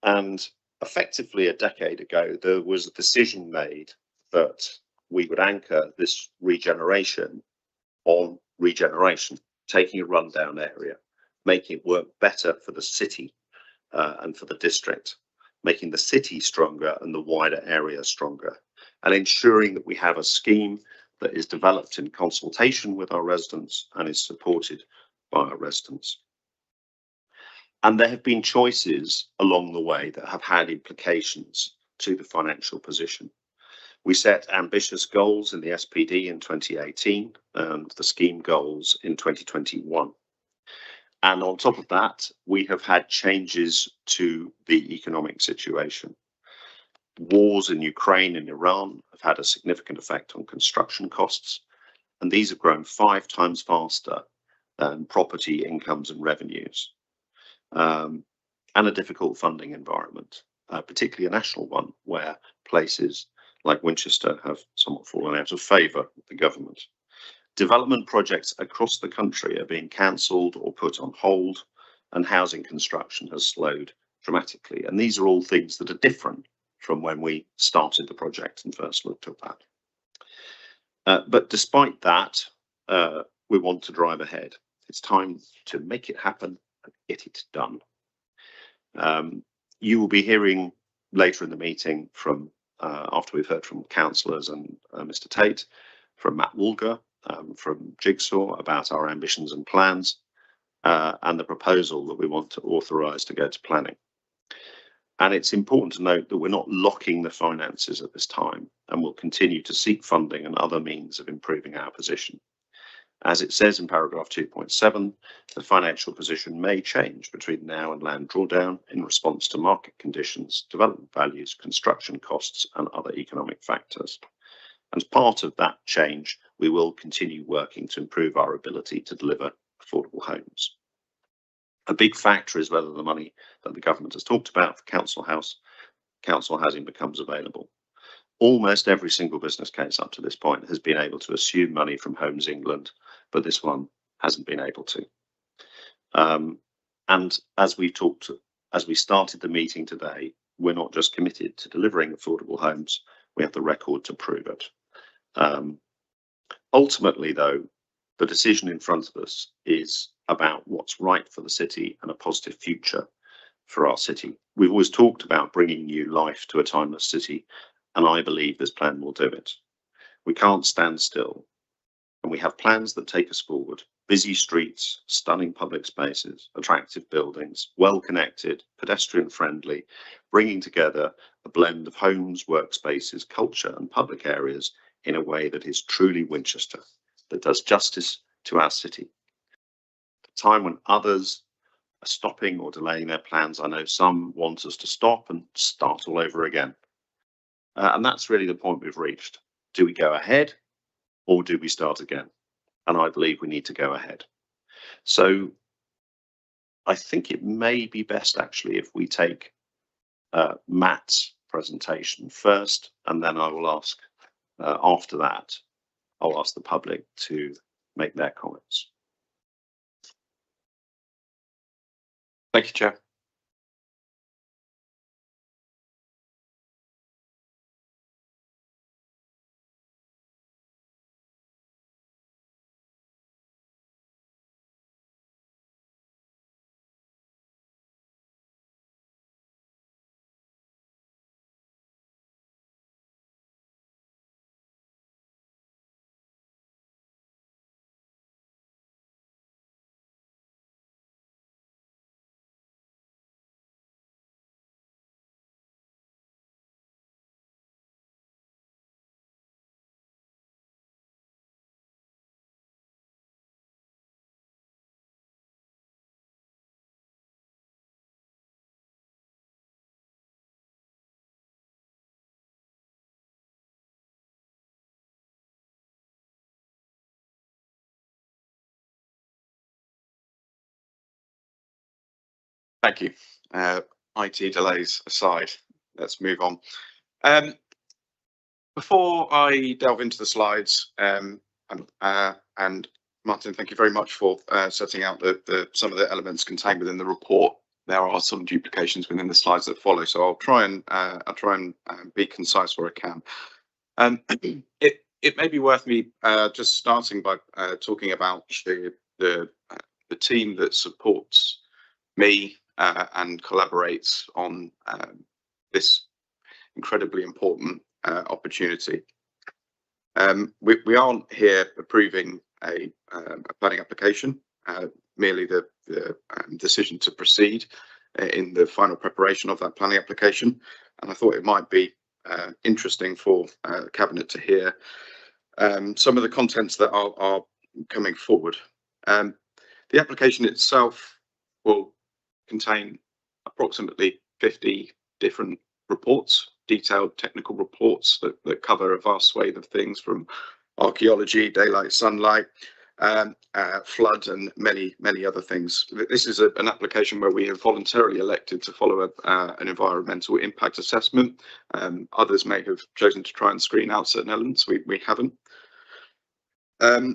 and effectively a decade ago there was a decision made that we would anchor this regeneration on regeneration, taking a rundown area, making it work better for the city and for the district, making the city stronger and the wider area stronger, and ensuring that we have a scheme that is developed in consultation with our residents and is supported by our residents. And there have been choices along the way that have had implications to the financial position. We set ambitious goals in the SPD in 2018 and the scheme goals in 2021. And on top of that, we have had changes to the economic situation. Wars in Ukraine and Iran have had a significant effect on construction costs, and these have grown 5 times faster than property incomes and revenues, and a difficult funding environment, particularly a national one, where places like Winchester have somewhat fallen out of favour with the government. Development projects across the country are being cancelled or put on hold, and housing construction has slowed dramatically. And these are all things that are different from when we started the project and first looked at that. But despite that, we want to drive ahead. It's time to make it happen and get it done. You will be hearing later in the meeting from, after we've heard from councillors and Mr. Tate, from Matt Woolger, from Jigsaw about our ambitions and plans, and the proposal that we want to authorise to go to planning. And it's important to note that we're not locking the finances at this time, and we'll continue to seek funding and other means of improving our position. As it says in paragraph 2.7, the financial position may change between now and land drawdown in response to market conditions, development values, construction costs, and other economic factors. And as part of that change, we will continue working to improve our ability to deliver affordable homes. A big factor is whether the money that the government has talked about for council housing becomes available. Almost every single business case up to this point has been able to assume money from Homes England, but this one hasn't been able to. And as we started the meeting today, we're not just committed to delivering affordable homes, we have the record to prove it. Ultimately, though, the decision in front of us is about what's right for the city and a positive future for our city. We've always talked about bringing new life to a timeless city, and I believe this plan will do it. We can't stand still, and we have plans that take us forward. Busy streets, stunning public spaces, attractive buildings, well-connected, pedestrian-friendly, bringing together a blend of homes, workspaces, culture and public areas in a way that is truly Winchester, that does justice to our city. At a time when others are stopping or delaying their plans, I know some want us to stop and start all over again. And that's really the point we've reached. Do we go ahead or do we start again? And I believe we need to go ahead. So I think it may be best actually if we take Matt's presentation first, and then I will ask, after that, I'll ask the public to make their comments. Thank you, Chair. Thank you. IT delays aside, let's move on. Before I delve into the slides, and Martin, thank you very much for setting out some of the elements contained within the report. There are some duplications within the slides that follow, so I'll try and be concise where I can. It may be worth me just starting by talking about the team that supports me and collaborates on this incredibly important opportunity. We aren't here approving a planning application, merely the decision to proceed in the final preparation of that planning application. And I thought it might be interesting for Cabinet to hear some of the contents that are coming forward. The application itself will contain approximately 50 different reports, detailed technical reports that cover a vast swathe of things from archaeology, daylight, sunlight, flood and many other things. This is an application where we have voluntarily elected to follow an environmental impact assessment. Others may have chosen to try and screen out certain elements. We haven't.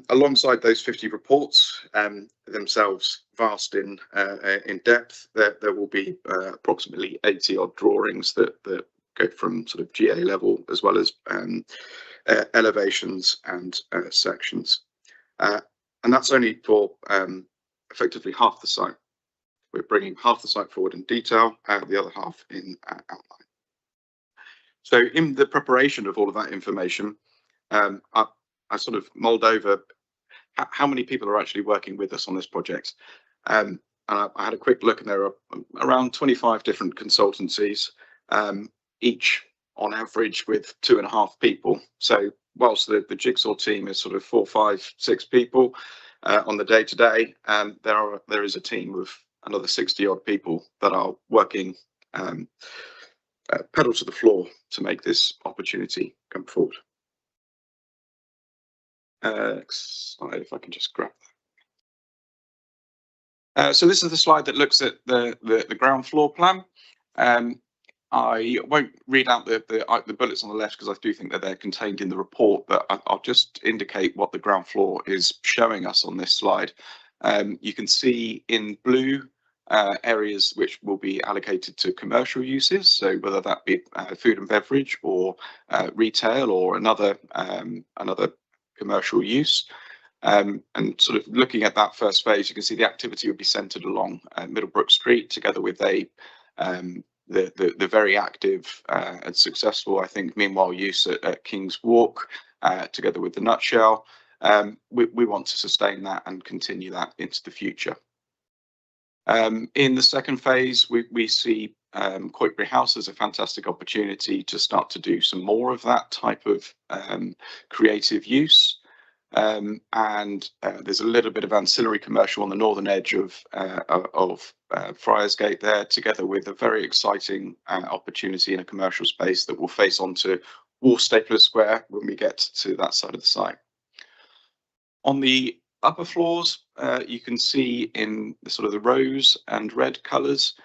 Alongside those 50 reports, themselves vast in depth, there will be approximately 80 odd drawings that go from sort of GA level as well as elevations and sections. And that's only for effectively half the site. we're bringing half the site forward in detail, the other half in outline. So in the preparation of all of that information, I sort of mulled over how many people are actually working with us on this project. And I had a quick look, and there are around 25 different consultancies, each on average with 2.5 people. So whilst the Jigsaw team is sort of 4, 5, 6 people on the day to day, there is a team of another 60 odd people that are working pedal to the floor to make this opportunity come forward. Next slide, if I can just grab that. So this is the slide that looks at the ground floor plan. I won't read out the bullets on the left because I do think that they're contained in the report, but I'll just indicate what the ground floor is showing us on this slide. You can see in blue areas which will be allocated to commercial uses, so whether that be food and beverage or retail or another commercial use. And sort of looking at that first phase, you can see the activity would be centred along Middlebrook Street, together with the very active and successful, I think, meanwhile use at King's Walk, together with the Nutshell. We want to sustain that and continue that into the future. In the second phase, we see Coitbury House as a fantastic opportunity to start to do some more of that type of creative use. And there's a little bit of ancillary commercial on the northern edge of Friarsgate there, together with a very exciting opportunity in a commercial space that will face onto Wharf-Stapler Square when we get to that side of the site. On the upper floors, you can see in the sort of the rose and red colours,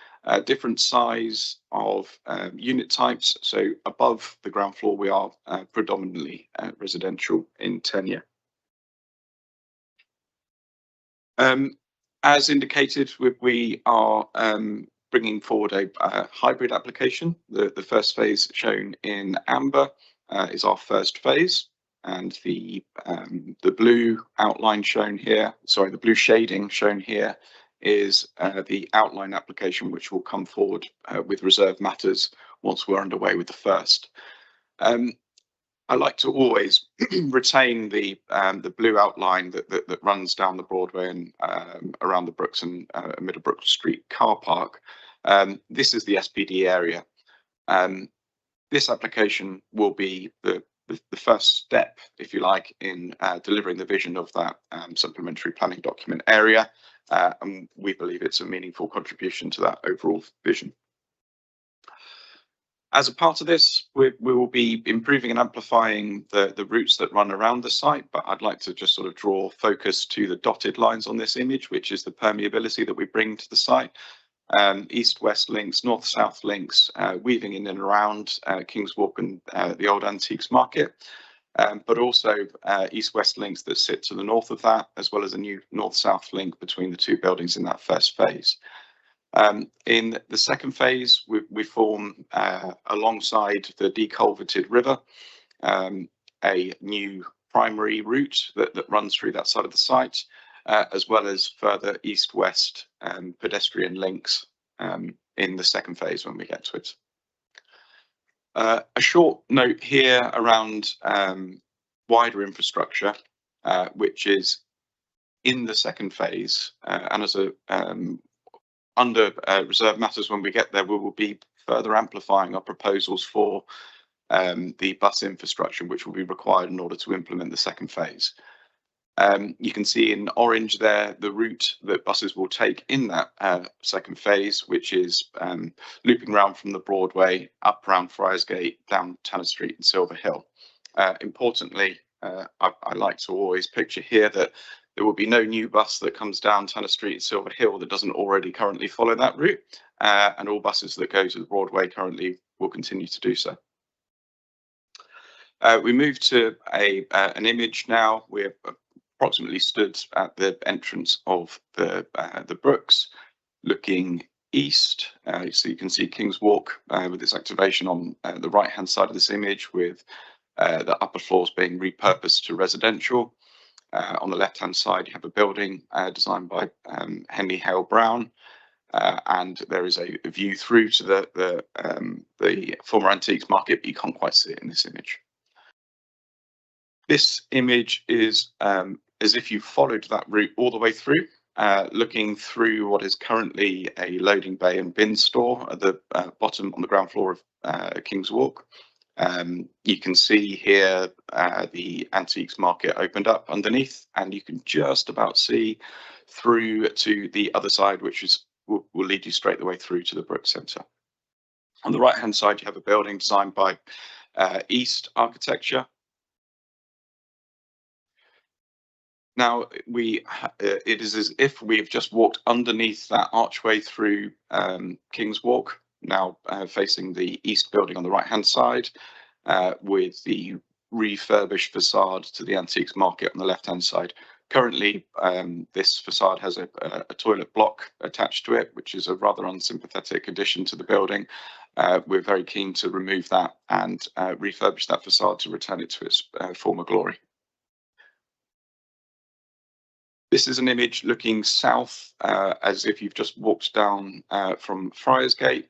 different size of unit types. So above the ground floor, we are predominantly residential in tenure. As indicated, we are bringing forward a hybrid application. The first phase shown in amber is our first phase, and the blue outline shown here, sorry, the blue shading shown here is the outline application, which will come forward with reserved matters once we're underway with the first. I like to always retain the blue outline that runs down the Broadway and around the Brooks and Middlebrook Street car park. This is the SPD area. This application will be the first step, if you like, in delivering the vision of that supplementary planning document area, and we believe it's a meaningful contribution to that overall vision. As a part of this, we will be improving and amplifying the routes that run around the site, but I'd like to just sort of draw focus to the dotted lines on this image, which is the permeability that we bring to the site. East-west links, north-south links, weaving in and around King's Walk and the Old Antiques Market, but also east-west links that sit to the north of that, as well as a new north-south link between the two buildings in that first phase. In the second phase, we form alongside the deculverted river a new primary route that runs through that side of the site, as well as further east-west pedestrian links in the second phase when we get to it. A short note here around wider infrastructure, which is in the second phase, and as a under reserved matters when we get there, we will be further amplifying our proposals for the bus infrastructure, which will be required in order to implement the second phase. You can see in orange there the route that buses will take in that second phase, which is looping round from the Broadway, up around Friarsgate, down Tanner Street and Silver Hill. Importantly, I like to always picture here that there will be no new bus that comes down Tanner Street and Silver Hill that doesn't already currently follow that route, and all buses that go to the Broadway currently will continue to do so. We move to an image now. We're approximately stood at the entrance of the Brooks, looking east. So you can see King's Walk with this activation on the right-hand side of this image, with the upper floors being repurposed to residential. On the left-hand side, you have a building designed by Henry Hale Brown, and there is a view through to the former antiques market, but you can't quite see it in this image. This image is as if you followed that route all the way through, looking through what is currently a loading bay and bin store at the bottom on the ground floor of King's Walk. You can see here the antiques market opened up underneath, and you can just about see through to the other side, which will lead you straight the way through to the Brooks Centre. On the right hand side, you have a building designed by East Architecture. Now, it is as if we've just walked underneath that archway through King's Walk, now facing the East building on the right hand side, with the refurbished facade to the antiques market on the left hand side. Currently, this facade has a toilet block attached to it, which is a rather unsympathetic addition to the building. We're very keen to remove that and refurbish that facade to return it to its former glory. This is an image looking south, as if you've just walked down from Friarsgate,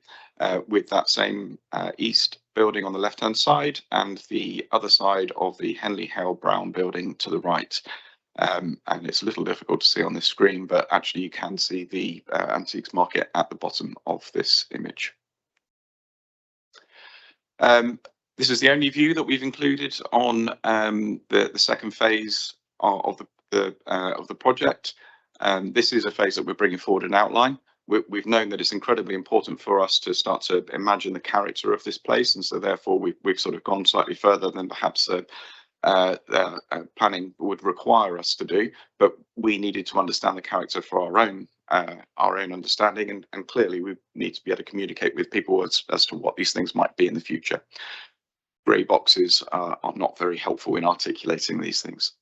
with that same East building on the left-hand side and the other side of the Henley Hale Brown building to the right. And it's a little difficult to see on this screen, but actually you can see the antiques market at the bottom of this image. This is the only view that we've included on the second phase of the project. This is a phase that we're bringing forward an outline. We've known that it's incredibly important for us to start to imagine the character of this place, and so therefore we've sort of gone slightly further than perhaps planning would require us to do. But we needed to understand the character for our own understanding, and clearly we need to be able to communicate with people as to what these things might be in the future. Grey boxes are not very helpful in articulating these things.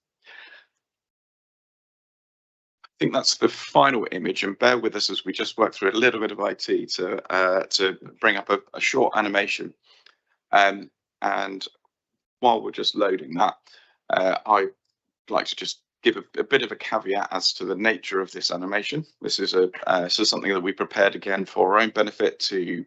I think that's the final image, and bear with us as we just work through a little bit of IT to bring up a short animation. And while we're just loading that, I'd like to just give a bit of a caveat as to the nature of this animation. This is something that we prepared again for our own benefit to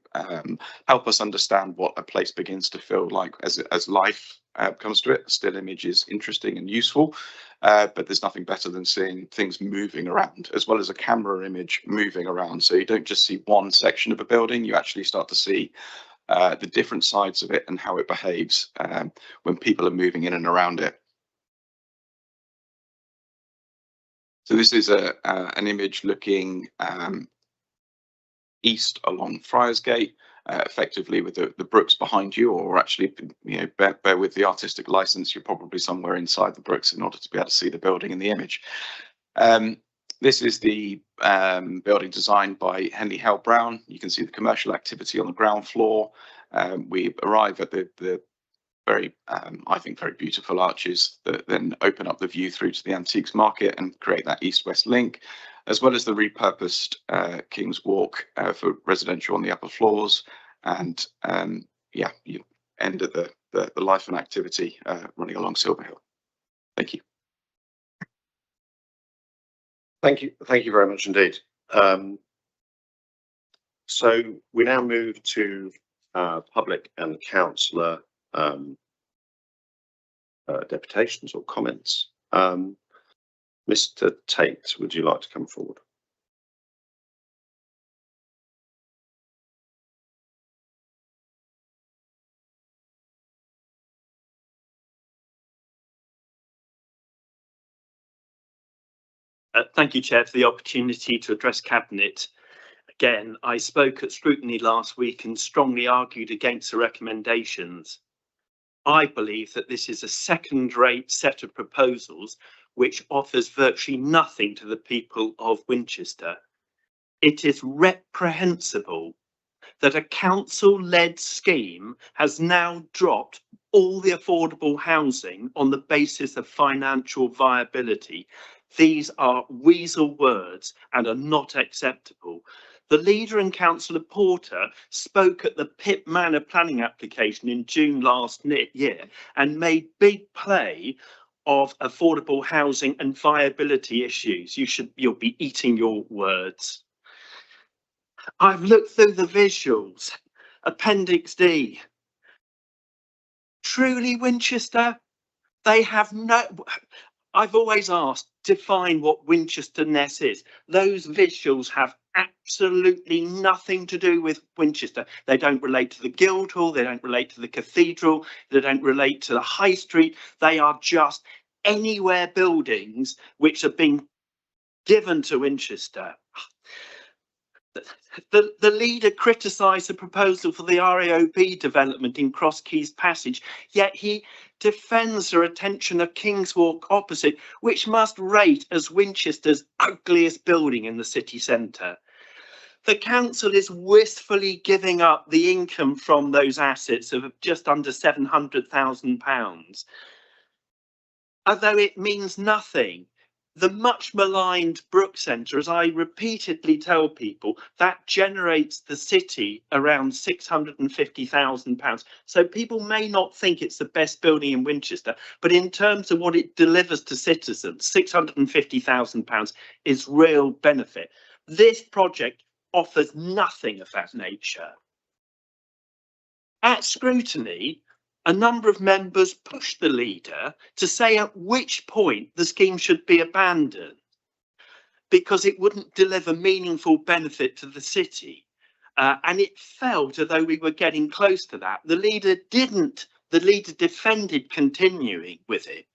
help us understand what a place begins to feel like as life comes to it. A still image is interesting and useful, but there's nothing better than seeing things moving around, as well as a camera image moving around. So you don't just see one section of a building, you actually start to see the different sides of it and how it behaves when people are moving in and around it. So this is an image looking east along Friarsgate, effectively with the Brooks behind you, or actually, bear with the artistic license, you're probably somewhere inside the Brooks in order to be able to see the building in the image. This is the building designed by Henley Hale Brown. You can see the commercial activity on the ground floor. We arrive at the very, I think, very beautiful arches that then open up the view through to the antiques market and create that east-west link, as well as the repurposed King's Walk for residential on the upper floors. And yeah, you end at the life and activity running along Silverhill. Thank you. Thank you very much indeed. So we now move to public and councillor deputations or comments. Mr. Tate, would you like to come forward? Thank you, Chair, for the opportunity to address Cabinet. Again, I spoke at scrutiny last week and strongly argued against the recommendations. I believe that this is a second-rate set of proposals which offers virtually nothing to the people of Winchester. It is reprehensible that a council-led scheme has now dropped all the affordable housing on the basis of financial viability. These are weasel words and are not acceptable. The leader and Councillor Porter spoke at the Pitt Manor planning application in June last year and made big play of affordable housing and viability issues. You'll be eating your words. I've looked through the visuals. Appendix D. Truly Winchester, they have no, I've always asked, define what Winchester-ness is. Those visuals have absolutely nothing to do with Winchester. They don't relate to the Guildhall, they don't relate to the cathedral, they don't relate to the High Street. They are just anywhere buildings which are being given to Winchester. The leader criticised the proposal for the RAOB development in Cross Keys Passage, yet he defends the retention of King's Walk opposite, which must rate as Winchester's ugliest building in the city centre. The council is wistfully giving up the income from those assets of just under £700,000. Although it means nothing, the much maligned Brook Centre, as I repeatedly tell people, that generates the city around £650,000. So people may not think it's the best building in Winchester, but in terms of what it delivers to citizens, £650,000 is real benefit. This project offers nothing of that nature. At scrutiny, a number of members pushed the leader to say at which point the scheme should be abandoned because it wouldn't deliver meaningful benefit to the city. And it felt as though we were getting close to that. The leader defended continuing with it.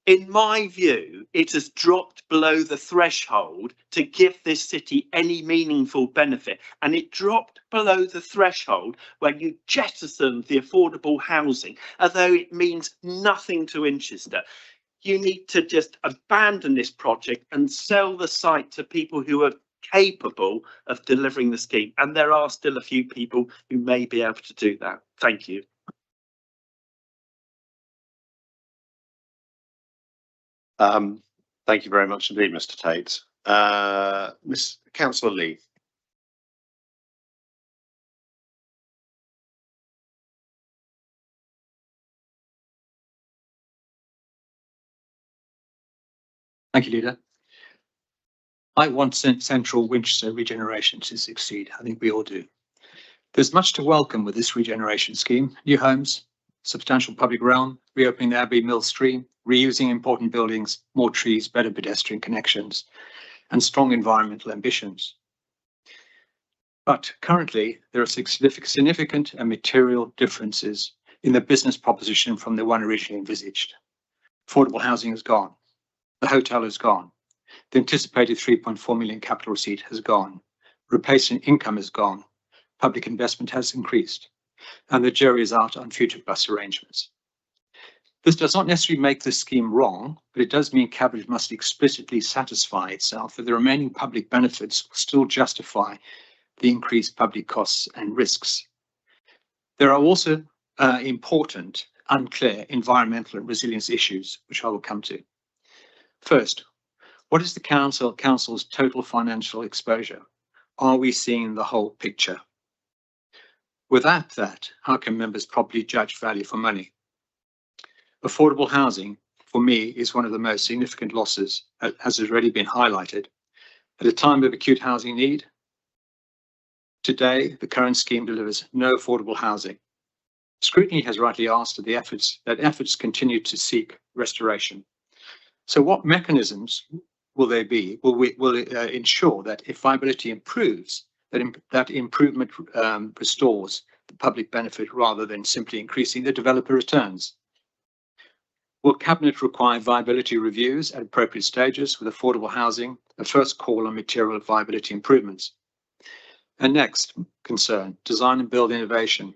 In my view, it has dropped below the threshold to give this city any meaningful benefit. And it dropped below the threshold when you jettisoned the affordable housing, although it means nothing to Winchester. You need to just abandon this project and sell the site to people who are capable of delivering the scheme. And there are still a few people who may be able to do that. Thank you. Thank you very much indeed, Mr. Tate. Miss Councillor Lee. Thank you, Leader. I want Central Winchester regeneration to succeed. I think we all do. There's much to welcome with this regeneration scheme. New homes, substantial public realm, reopening the Abbey Mill stream, reusing important buildings, more trees, better pedestrian connections, and strong environmental ambitions. But currently, there are significant and material differences in the business proposition from the one originally envisaged. Affordable housing is gone. The hotel is gone. The anticipated 3.4 million capital receipt has gone. Replacement income is gone. Public investment has increased. And the jury is out on future bus arrangements. This does not necessarily make the scheme wrong, but it does mean Cabinet must explicitly satisfy itself that the remaining public benefits will still justify the increased public costs and risks. There are also important, unclear environmental and resilience issues, which I will come to. First, what is the council's total financial exposure? Are we seeing the whole picture? Without that, how can members properly judge value for money? Affordable housing, for me, is one of the most significant losses, as has already been highlighted. At a time of acute housing need, today, the current scheme delivers no affordable housing. Scrutiny has rightly asked that efforts continue to seek restoration. So what mechanisms will there be? Will ensure that if viability improves, that improvement restores the public benefit rather than simply increasing the developer returns? Will Cabinet require viability reviews at appropriate stages with affordable housing, a first call on material viability improvements? And next concern, design and build innovation,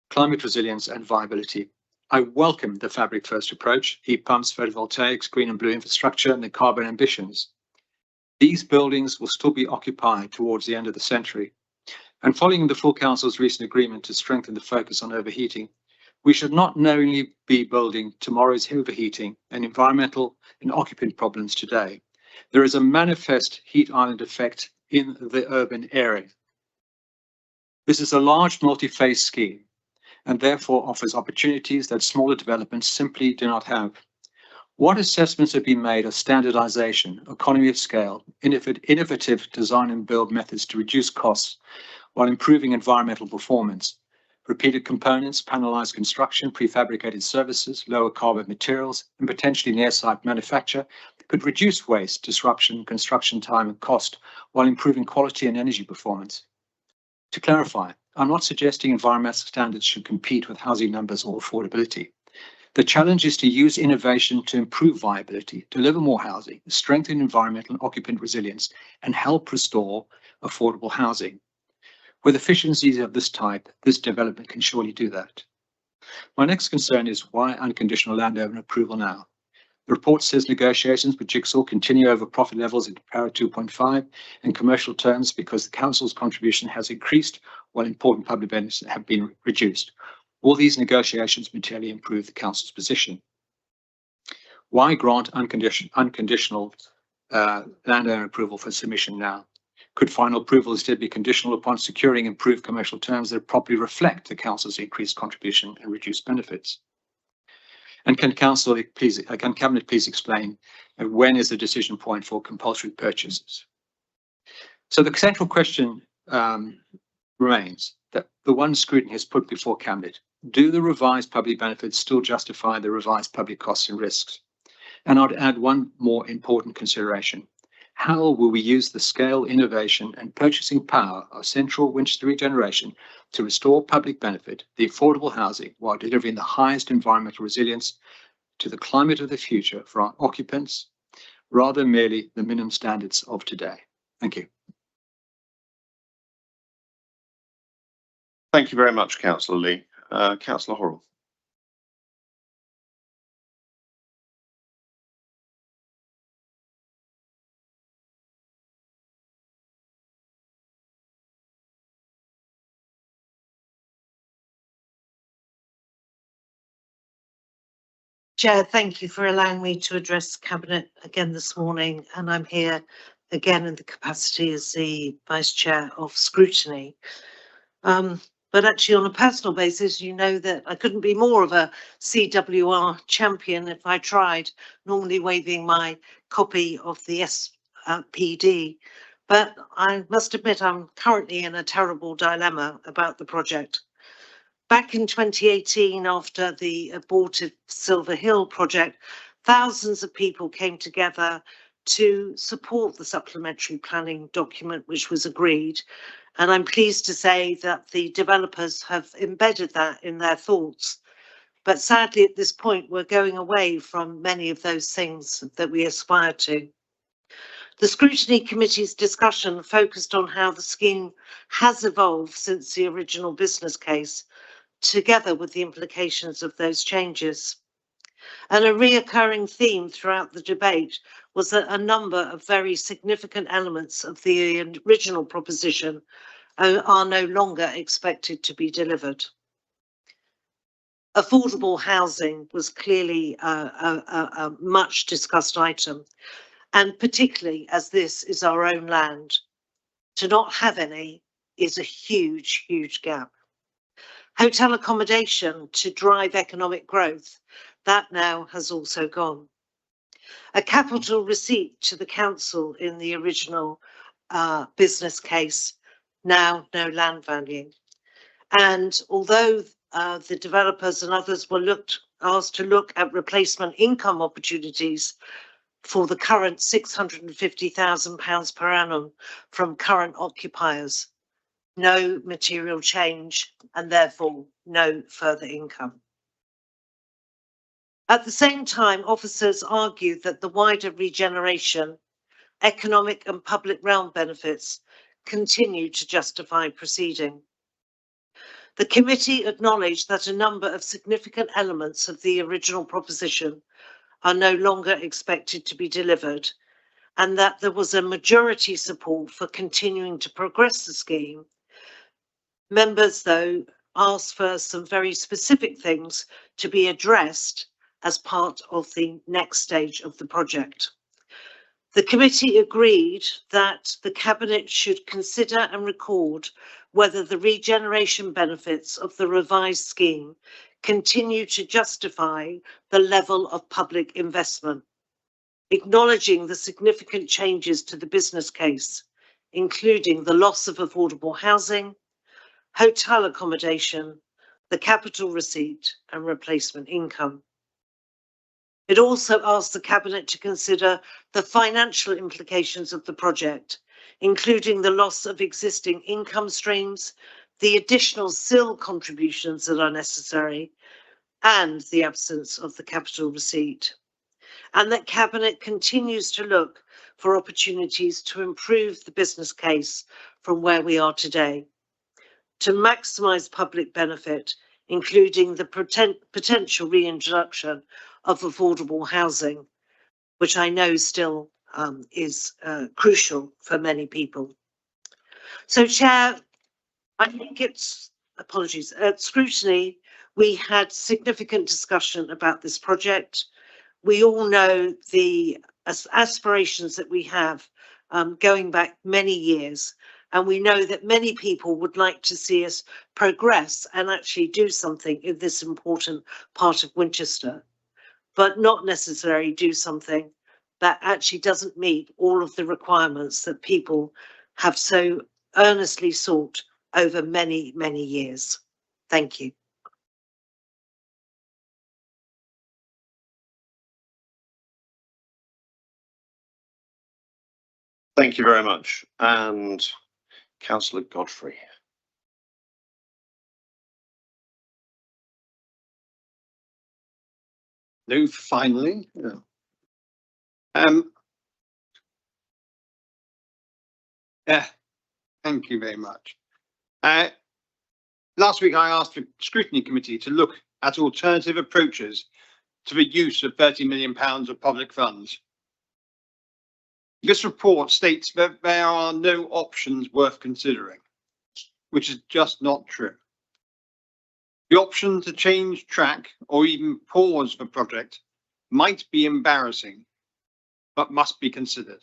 climate resilience and viability. I welcome the fabric first approach, heat pumps, photovoltaics, green and blue infrastructure, and the carbon ambitions. These buildings will still be occupied towards the end of the century. And following the full council's recent agreement to strengthen the focus on overheating, we should not only be building tomorrow's overheating and environmental and occupant problems today. There is a manifest heat island effect in the urban area. This is a large multi-phase scheme and therefore offers opportunities that smaller developments simply do not have. What assessments have been made of standardization, economy of scale, innovative design and build methods to reduce costs while improving environmental performance? Repeated components, panelized construction, prefabricated services, lower carbon materials, and potentially near-site manufacture could reduce waste, disruption, construction time, and cost while improving quality and energy performance. To clarify, I'm not suggesting environmental standards should compete with housing numbers or affordability. The challenge is to use innovation to improve viability, deliver more housing, strengthen environmental and occupant resilience, and help restore affordable housing. With efficiencies of this type, this development can surely do that. My next concern is why unconditional landowner approval now? The report says negotiations with Jigsaw continue over profit levels in Para 2.5 and commercial terms because the council's contribution has increased while important public benefits have been reduced. All these negotiations materially improve the council's position. Why grant unconditional landowner approval for submission now? Could final approval instead be conditional upon securing improved commercial terms that properly reflect the council's increased contribution and reduced benefits? And can Cabinet please explain when is the decision point for compulsory purchases? So the central question remains that the one scrutiny has put before Cabinet. Do the revised public benefits still justify the revised public costs and risks? And I'd add one more important consideration. How will we use the scale, innovation and purchasing power of Central Winchester Regeneration to restore public benefit, the affordable housing, while delivering the highest environmental resilience to the climate of the future for our occupants, rather than merely the minimum standards of today? Thank you. Thank you very much, Councillor Lee. Councillor Horrell. Chair, thank you for allowing me to address Cabinet again this morning, and I'm here again in the capacity as the Vice Chair of Scrutiny. But actually on a personal basis, you know that I couldn't be more of a CWR champion if I tried, normally waving my copy of the SPD. But I must admit I'm currently in a terrible dilemma about the project. Back in 2018, after the aborted Silver Hill project, thousands of people came together to support the supplementary planning document which was agreed. And I'm pleased to say that the developers have embedded that in their thoughts. But sadly, at this point, we're going away from many of those things that we aspire to. The Scrutiny Committee's discussion focused on how the scheme has evolved since the original business case, together with the implications of those changes. And a reoccurring theme throughout the debate was that a number of very significant elements of the original proposition are no longer expected to be delivered. Affordable housing was clearly a much discussed item, and particularly as this is our own land. To not have any is a huge, huge gap. Hotel accommodation to drive economic growth, that now has also gone. A capital receipt to the council in the original business case, now no land value. And although the developers and others were asked to look at replacement income opportunities for the current £650,000 per annum from current occupiers, no material change and therefore no further income. At the same time, officers argued that the wider regeneration, economic and public realm benefits continue to justify proceeding. The committee acknowledged that a number of significant elements of the original proposition are no longer expected to be delivered, and that there was a majority support for continuing to progress the scheme. Members, though, asked for some very specific things to be addressed as part of the next stage of the project. The committee agreed that the Cabinet should consider and record whether the regeneration benefits of the revised scheme continue to justify the level of public investment, acknowledging the significant changes to the business case, including the loss of affordable housing, hotel accommodation, the capital receipt and replacement income. It also asks the Cabinet to consider the financial implications of the project, including the loss of existing income streams, the additional SIL contributions that are necessary, and the absence of the capital receipt. And that Cabinet continues to look for opportunities to improve the business case from where we are today, to maximise public benefit, including the potential reintroduction of affordable housing, which I know still is crucial for many people. So, Chair, I think it's, apologies, at scrutiny, we had significant discussion about this project. We all know the aspirations that we have going back many years, and we know that many people would like to see us progress and actually do something in this important part of Winchester, but not necessarily do something that actually doesn't meet all of the requirements that people have so earnestly sought over many, many years. Thank you. Thank you very much. And Councillor Godfrey. No, finally. Yeah. Thank you very much. Last week I asked the Scrutiny Committee to look at alternative approaches to the use of £30 million of public funds. This report states that there are no options worth considering, which is just not true. The option to change track or even pause the project might be embarrassing, but must be considered.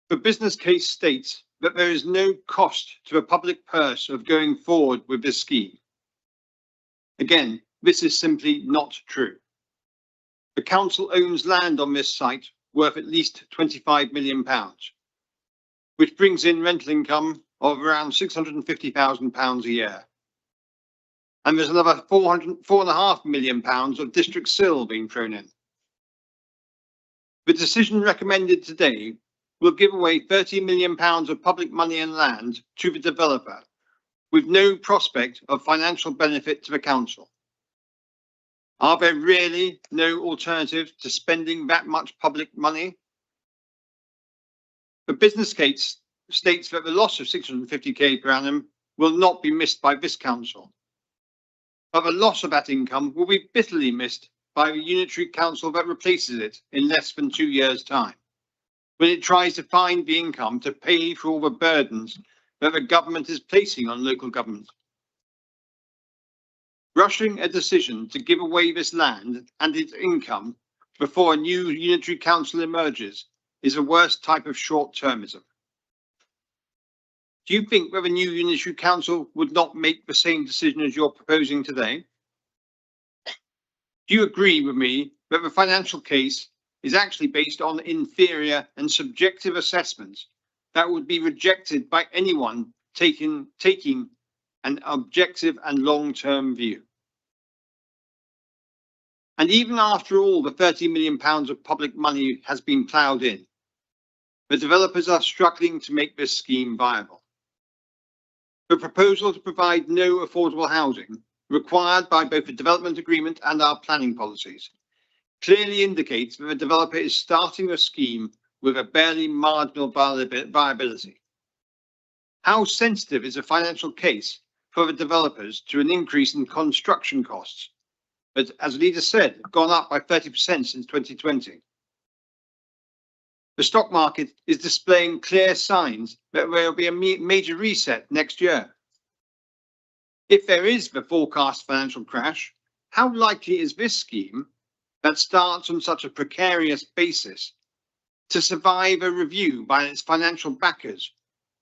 The business case states that there is no cost to the public purse of going forward with this scheme. Again, this is simply not true. The council owns land on this site worth at least £25 million, which brings in rental income of around £650,000 a year. And there's another £4.5 million of district SIL being thrown in. The decision recommended today will give away £30 million of public money and land to the developer, with no prospect of financial benefit to the council. Are there really no alternatives to spending that much public money? The business case states that the loss of £650,000 per annum will not be missed by this council, but the loss of that income will be bitterly missed by the unitary council that replaces it in less than 2 years' time, when it tries to find the income to pay for all the burdens that the government is placing on local government. Rushing a decision to give away this land and its income before a new unitary council emerges is the worst type of short-termism. Do you think that the new unitary council would not make the same decision as you're proposing today? Do you agree with me that the financial case is actually based on inferior and subjective assessments that would be rejected by anyone taking an objective and long-term view? And even after all the £30 million of public money has been ploughed in, the developers are struggling to make this scheme viable. The proposal to provide no affordable housing, required by both the development agreement and our planning policies, clearly indicates that the developer is starting a scheme with a barely marginal viability. How sensitive is a financial case for the developers to an increase in construction costs, that, as Leader said, have gone up by 30% since 2020? The stock market is displaying clear signs that there will be a major reset next year. If there is the forecast financial crash, how likely is this scheme that starts on such a precarious basis to survive a review by its financial backers,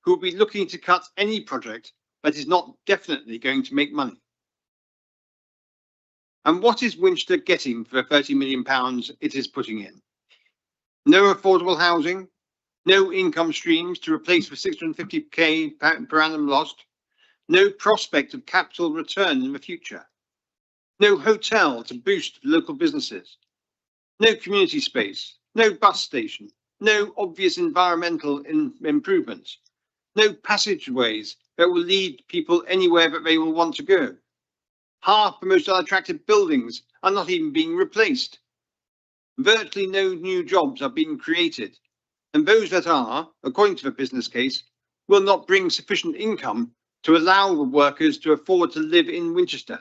who will be looking to cut any project that is not definitely going to make money? And what is Winchester getting for the £30 million it is putting in? No affordable housing, no income streams to replace the 650k per annum lost, no prospect of capital return in the future, no hotel to boost local businesses, no community space, no bus station, no obvious environmental improvements, no passageways that will lead people anywhere that they will want to go. Half the most unattractive buildings are not even being replaced. Virtually no new jobs are being created, and those that are, according to the business case, will not bring sufficient income to allow the workers to afford to live in Winchester,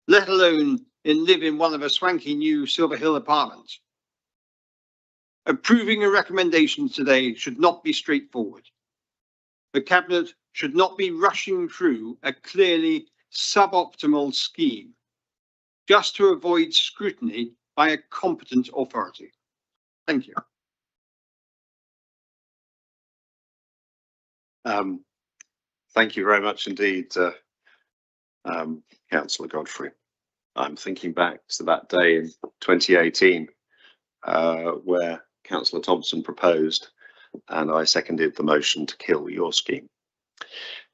let alone live in one of the swanky new Silver Hill apartments. Approving a recommendation today should not be straightforward. The Cabinet should not be rushing through a clearly suboptimal scheme just to avoid scrutiny by a competent authority. Thank you. Thank you very much indeed, Councillor Godfrey. I'm thinking back to that day in 2018 where Councillor Thompson proposed and I seconded the motion to kill your scheme.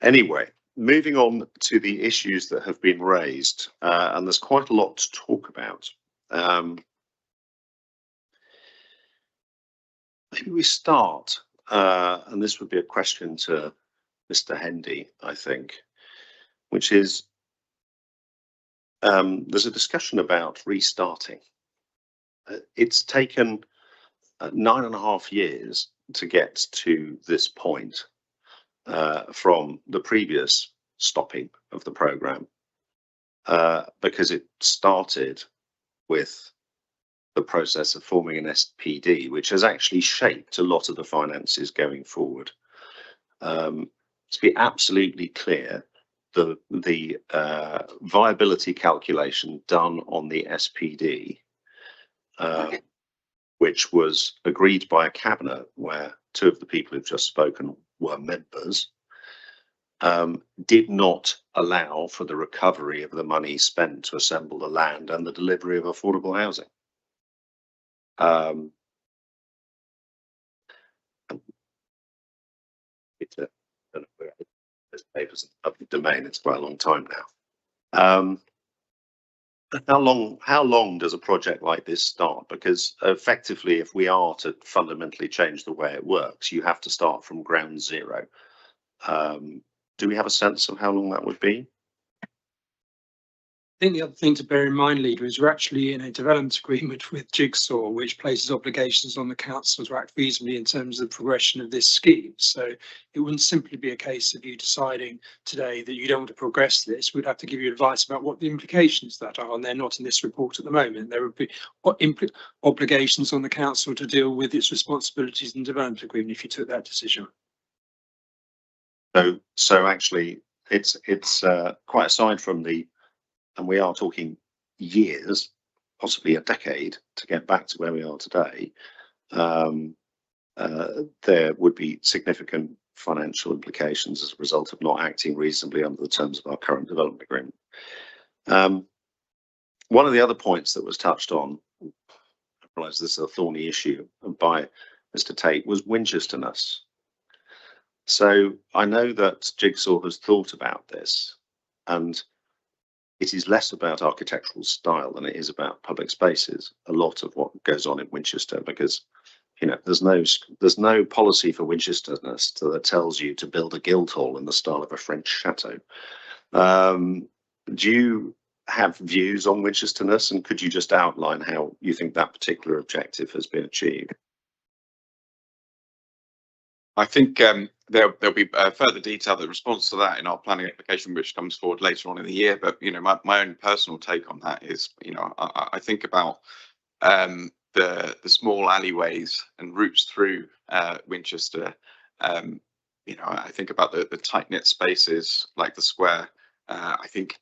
Anyway, moving on to the issues that have been raised, and there's quite a lot to talk about. Maybe we start, and this would be a question to Mr. Hendy, I think, which is there's a discussion about restarting. It's taken 9.5 years to get to this point from the previous stopping of the programme, because it started with the process of forming an SPD, which has actually shaped a lot of the finances going forward. To be absolutely clear, the viability calculation done on the SPD, which was agreed by a cabinet where two of the people who've just spoken were members, did not allow for the recovery of the money spent to assemble the land and the delivery of affordable housing. There's papers in the public domain. It's quite a long time now. How long does a project like this start? Because effectively, if we are to fundamentally change the way it works, you have to start from ground zero. Do we have a sense of how long that would be? I think the other thing to bear in mind, Leader, is we're actually in a development agreement with Jigsaw, which places obligations on the council to act feasibly in terms of the progression of this scheme. So it wouldn't simply be a case of you deciding today that you don't want to progress this. We'd have to give you advice about what the implications of that are, and they're not in this report at the moment. There would be obligations on the council to deal with its responsibilities in the development agreement if you took that decision. So actually, it's quite aside from the. And we are talking years, possibly a decade, to get back to where we are today. There would be significant financial implications as a result of not acting reasonably under the terms of our current development agreement. One of the other points that was touched on, I realise this is a thorny issue, by Mr. Tate, was Winchesterness. So I know that Jigsaw has thought about this, and it is less about architectural style than it is about public spaces. A lot of what goes on in Winchester, because there's no policy for Winchesterness that tells you to build a Guildhall in the style of a French chateau. Do you have views on Winchesterness, and could you just outline how you think that particular objective has been achieved? I think there'll be further detailed response to that in our planning application, which comes forward later on in the year. But my own personal take on that is, I think about the small alleyways and routes through Winchester. I think about the tight knit spaces like the square. I think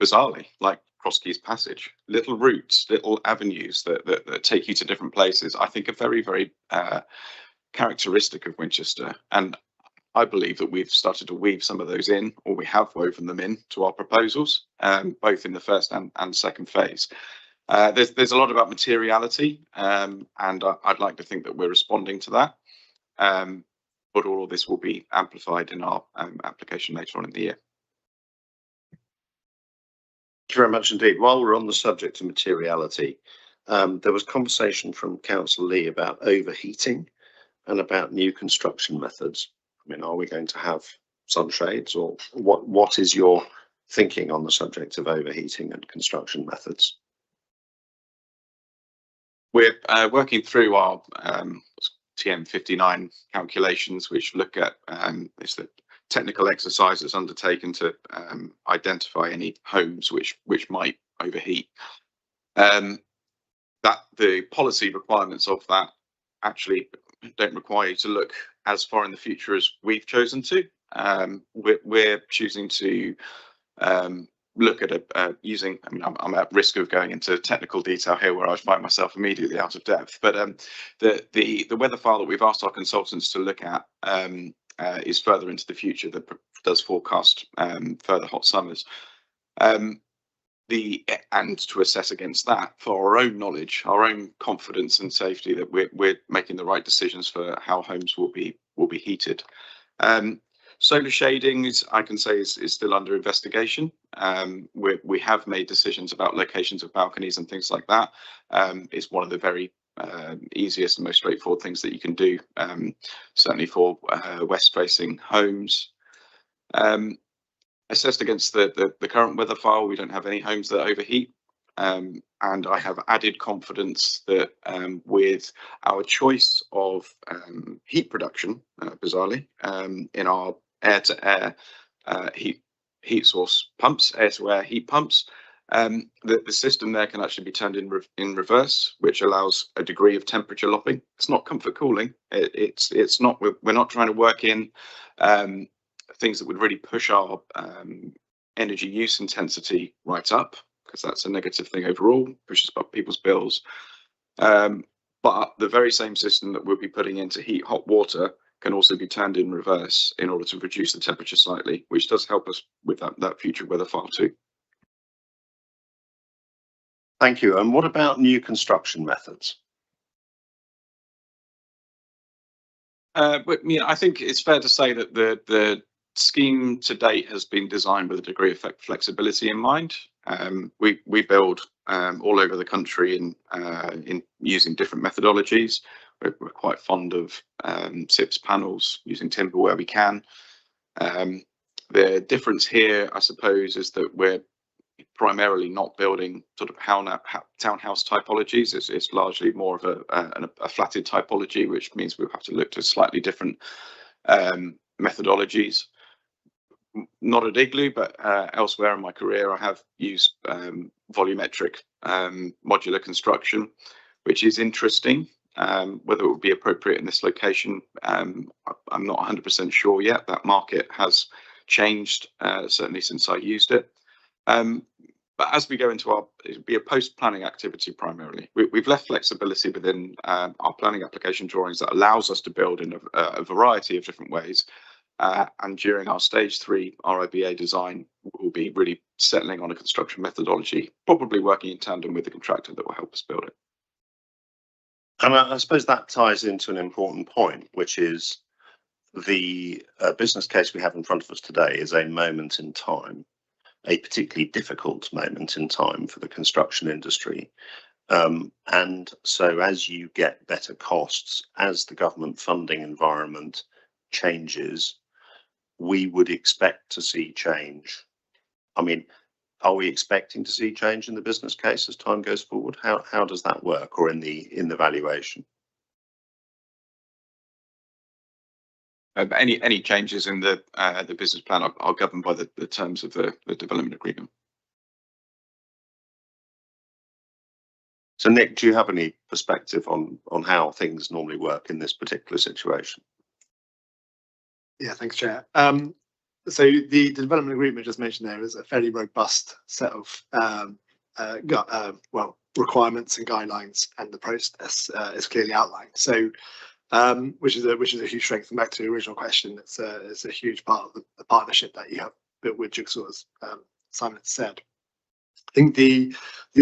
bizarrely, like Crosskeys Passage, little routes, little avenues that take you to different places. I think are very, very characteristic of Winchester, and I believe that we've started to weave some of those in, or we have woven them in to our proposals, both in the first and second phase. There's a lot about materiality, and I'd like to think that we're responding to that. But all of this will be amplified in our application later on in the year. Thank you very much indeed. While we're on the subject of materiality, there was conversation from Councillor Lee about overheating and about new construction methods. I mean, are we going to have sunshades, or what is your thinking on the subject of overheating and construction methods? We're working through our TM59 calculations, which look at it's the technical exercise that's undertaken to identify any homes which might overheat. That the policy requirements of that actually don't require you to look as far in the future as we've chosen to. We're choosing to look at using, I mean, I'm at risk of going into technical detail here where I find myself immediately out of depth, but the weather file that we've asked our consultants to look at is further into the future, that does forecast further hot summers. And to assess against that, for our own knowledge, our own confidence and safety, that we're making the right decisions for how homes will be heated. Solar shading, I can say, is still under investigation. We have made decisions about locations of balconies and things like that. It's one of the very easiest and most straightforward things that you can do, certainly for west-facing homes. Assessed against the current weather file, we don't have any homes that overheat. And I have added confidence that with our choice of heat production, bizarrely, in our air-to-air heat source pumps, air-to-air heat pumps, the system there can actually be turned in reverse, which allows a degree of temperature lopping. It's not comfort cooling. It's not. We're not trying to work in things that would really push our energy use intensity right up, because that's a negative thing overall, pushes up people's bills. But the very same system that we'll be putting in to heat hot water can also be turned in reverse in order to reduce the temperature slightly, which does help us with that future weather file too. Thank you. And what about new construction methods? But I think it's fair to say that the scheme to date has been designed with a degree of flexibility in mind. We build all over the country in using different methodologies. We're quite fond of SIPS panels, using timber where we can. The difference here, I suppose, is that we're primarily not building sort of townhouse typologies. It's largely more of a flatted typology, which means we'll have to look to slightly different methodologies. Not at Igloo, but elsewhere in my career, I have used volumetric modular construction, which is interesting. Whether it would be appropriate in this location, I'm not 100% sure yet. That market has changed, certainly since I used it. But as we go into it'll be a post-planning activity primarily. We've left flexibility within our planning application drawings that allows us to build in a variety of different ways. And during our stage 3 RIBA design, we'll be really settling on a construction methodology, probably working in tandem with the contractor that will help us build it. And I suppose that ties into an important point, which is the business case we have in front of us today is a moment in time, a particularly difficult moment in time for the construction industry. And so as you get better costs, as the government funding environment changes, we would expect to see change. I mean, are we expecting to see change in the business case as time goes forward? How does that work, or in the valuation? Any changes in the business plan are governed by the terms of the development agreement. So Nick, do you have any perspective on how things normally work in this particular situation? Yeah, thanks, Chair. So the development agreement just mentioned there is a fairly robust set of requirements and guidelines, and the process is clearly outlined. So which is a huge strength. And back to the original question, it's a huge part of the partnership that you have built with Jigsaw, as Simon said. I think the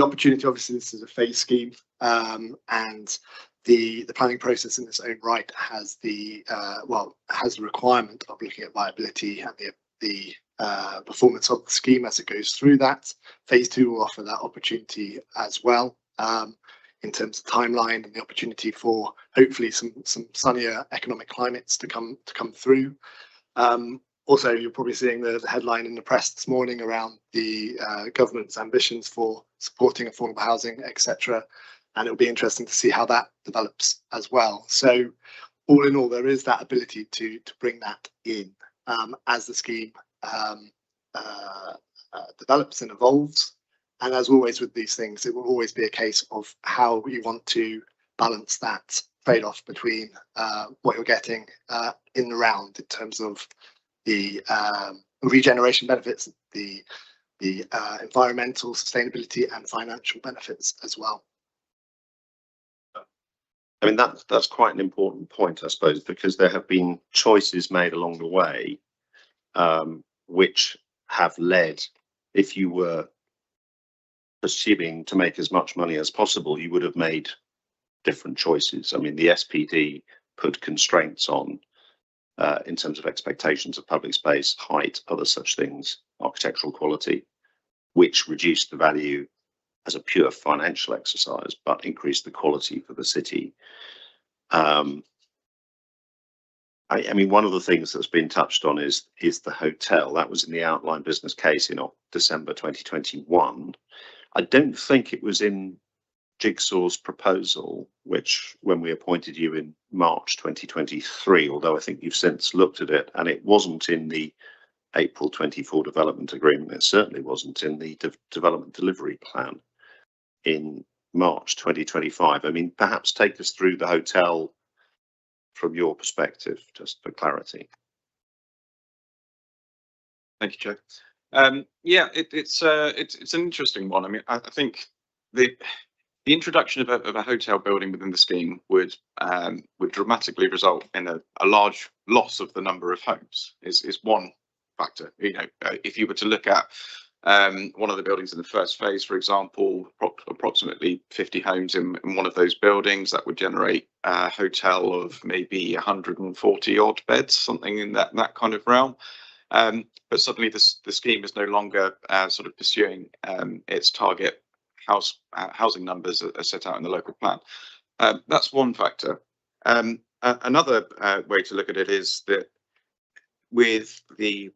opportunity, obviously, this is a phase scheme, and the planning process in its own right has the requirement of looking at viability and the performance of the scheme as it goes through that. Phase 2 will offer that opportunity as well, in terms of timeline and the opportunity for hopefully some sunnier economic climates to come through. Also, you're probably seeing the headline in the press this morning around the government's ambitions for supporting affordable housing, etc. And it'll be interesting to see how that develops as well. So all in all, there is that ability to bring that in as the scheme develops and evolves. And as always with these things, it will always be a case of how you want to balance that trade-off between what you're getting in the round in terms of the regeneration benefits, the environmental sustainability and financial benefits as well. I mean, that's quite an important point, I suppose, because there have been choices made along the way, which have led, if you were pursuing to make as much money as possible, you would have made different choices. I mean, the SPD put constraints on in terms of expectations of public space, height, other such things, architectural quality, which reduced the value as a pure financial exercise, but increased the quality for the city. I mean, one of the things that's been touched on is the hotel. That was in the outline business case in December 2021. I don't think it was in Jigsaw's proposal, which when we appointed you in March 2023, although I think you've since looked at it, and it wasn't in the April 24 development agreement. It certainly wasn't in the development delivery plan in March 2025. I mean, perhaps take us through the hotel from your perspective, just for clarity. Thank you, Joe. Yeah, it's an interesting one. I mean, I think the introduction of a hotel building within the scheme would dramatically result in a large loss of the number of homes. Is one factor. You know, if you were to look at one of the buildings in the first phase, for example, approximately 50 homes in one of those buildings, that would generate a hotel of maybe 140 odd beds, something in that kind of realm. But suddenly the scheme is no longer sort of pursuing its target housing numbers as set out in the local plan. That's one factor. Another way to look at it is that with the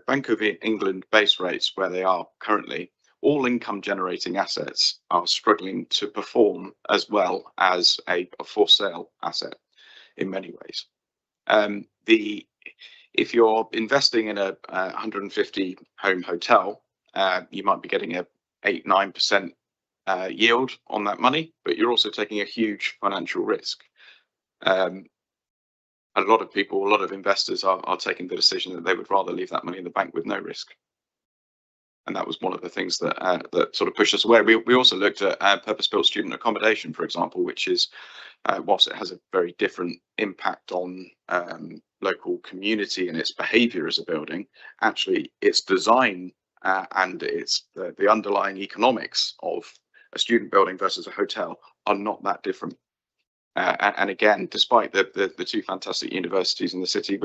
Bank of England base rates where they are currently, all income generating assets are struggling to perform as well as a for sale asset in many ways. If you're investing in a 150 home hotel, you might be getting a 8-9% yield on that money, but you're also taking a huge financial risk. A lot of people, a lot of investors are taking the decision that they would rather leave that money in the bank with no risk. And that was one of the things that that sort of pushed us away. We also looked at purpose-built student accommodation, for example, which is, whilst it has a very different impact on local community and its behaviour as a building, actually its design and its the underlying economics of a student building versus a hotel are not that different. And again, despite the two fantastic universities in the city,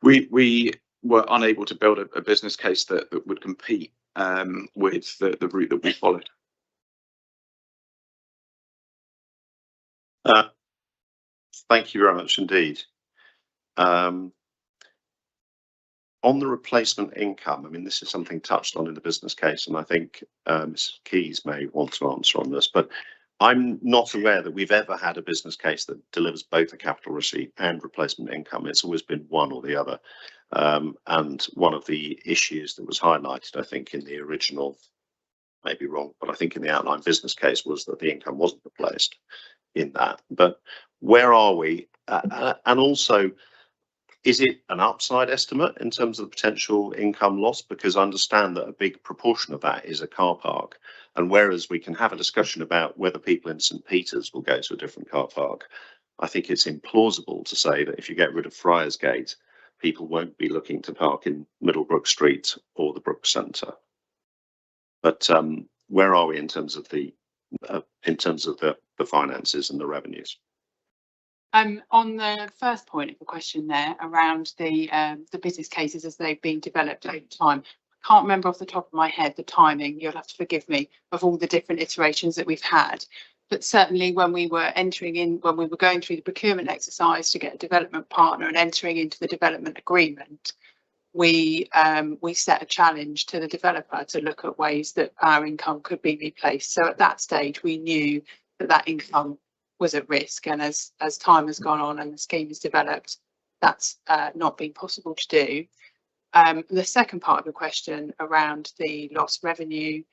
we were unable to build a business case that would compete with the route that we followed. Thank you very much indeed. On the replacement income, I mean, this is something touched on in the business case, and I think Mrs. Keys may want to answer on this, but I'm not aware that we've ever had a business case that delivers both a capital receipt and replacement income. It's always been one or the other. And one of the issues that was highlighted, I think, in the original, maybe wrong, but I think in the outline business case was that the income wasn't replaced in that. But where are we? And also, is it an upside estimate in terms of the potential income loss? Because I understand that a big proportion of that is a car park. And whereas we can have a discussion about whether people in St. Peter's will go to a different car park, I think it's implausible to say that if you get rid of Friars Gate, people won't be looking to park in Middlebrook Street or the Brook Centre. But where are we in terms of the finances and the revenues? On the first point of the question there around the business cases as they've been developed over time, I can't remember off the top of my head the timing, you'll have to forgive me, of all the different iterations that we've had. But certainly when we were going through the procurement exercise to get a development partner and entering into the development agreement, we set a challenge to the developer to look at ways that our income could be replaced. So at that stage, we knew that income was at risk, and as time has gone on and the scheme has developed, that's not been possible to do. The second part of the question around the lost revenue,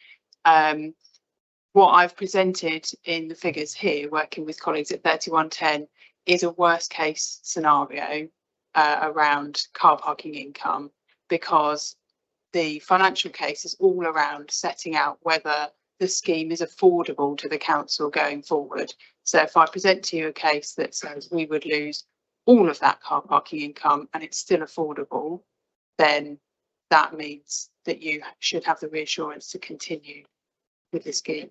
what I've presented in the figures here, working with colleagues at 3110, is a worst case scenario around car parking income, because the financial case is all around setting out whether the scheme is affordable to the council going forward. So if I present to you a case that says we would lose all of that car parking income and it's still affordable, then that means that you should have the reassurance to continue with the scheme.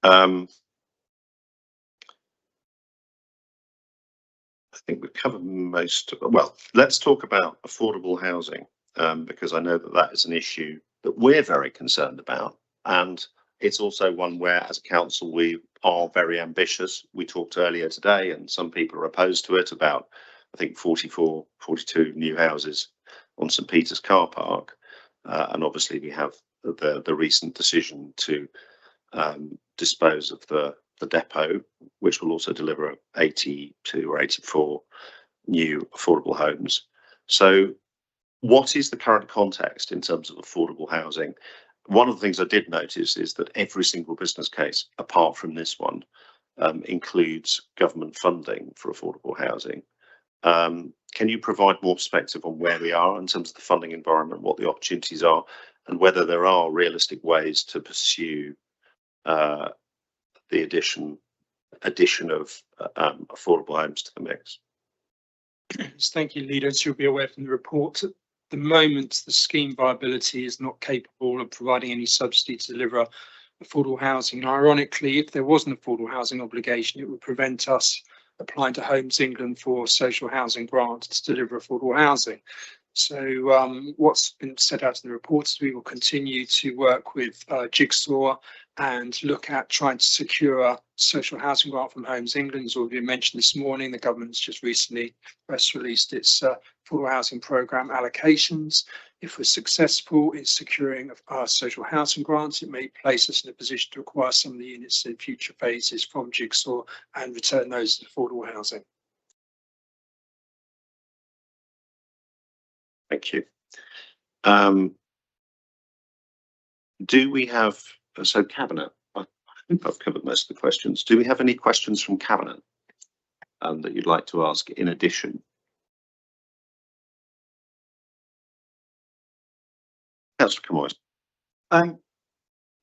I think we've covered most of, well, let's talk about affordable housing, because I know that is an issue that we're very concerned about, and it's also one where as a council we are very ambitious. We talked earlier today and some people are opposed to it, about I think 42 new houses on St Peter's car park, and obviously we have the recent decision to dispose of the depot, which will also deliver 82 or 84 new affordable homes. So what is the current context in terms of affordable housing? One of the things I did notice is that every single business case, apart from this one, includes government funding for affordable housing. Can you provide more perspective on where we are in terms of the funding environment, what the opportunities are, and whether there are realistic ways to pursue the addition of affordable homes to the mix? Thank you, Leader. As you'll be aware from the report, at the moment the scheme viability is not capable of providing any subsidy to deliver affordable housing. And ironically, if there was an affordable housing obligation, it would prevent us applying to Homes England for social housing grants to deliver affordable housing. So what's been set out in the report is we will continue to work with Jigsaw and look at trying to secure a social housing grant from Homes England. As already mentioned this morning, the government's just recently press released its affordable housing programme allocations. If we're successful in securing our social housing grants, it may place us in a position to acquire some of the units in future phases from Jigsaw and return those to affordable housing. Thank you. Do we have, so Cabinet, I think I've covered most of the questions. Do we have any questions from Cabinet that you'd like to ask in addition? Councillor Camoys.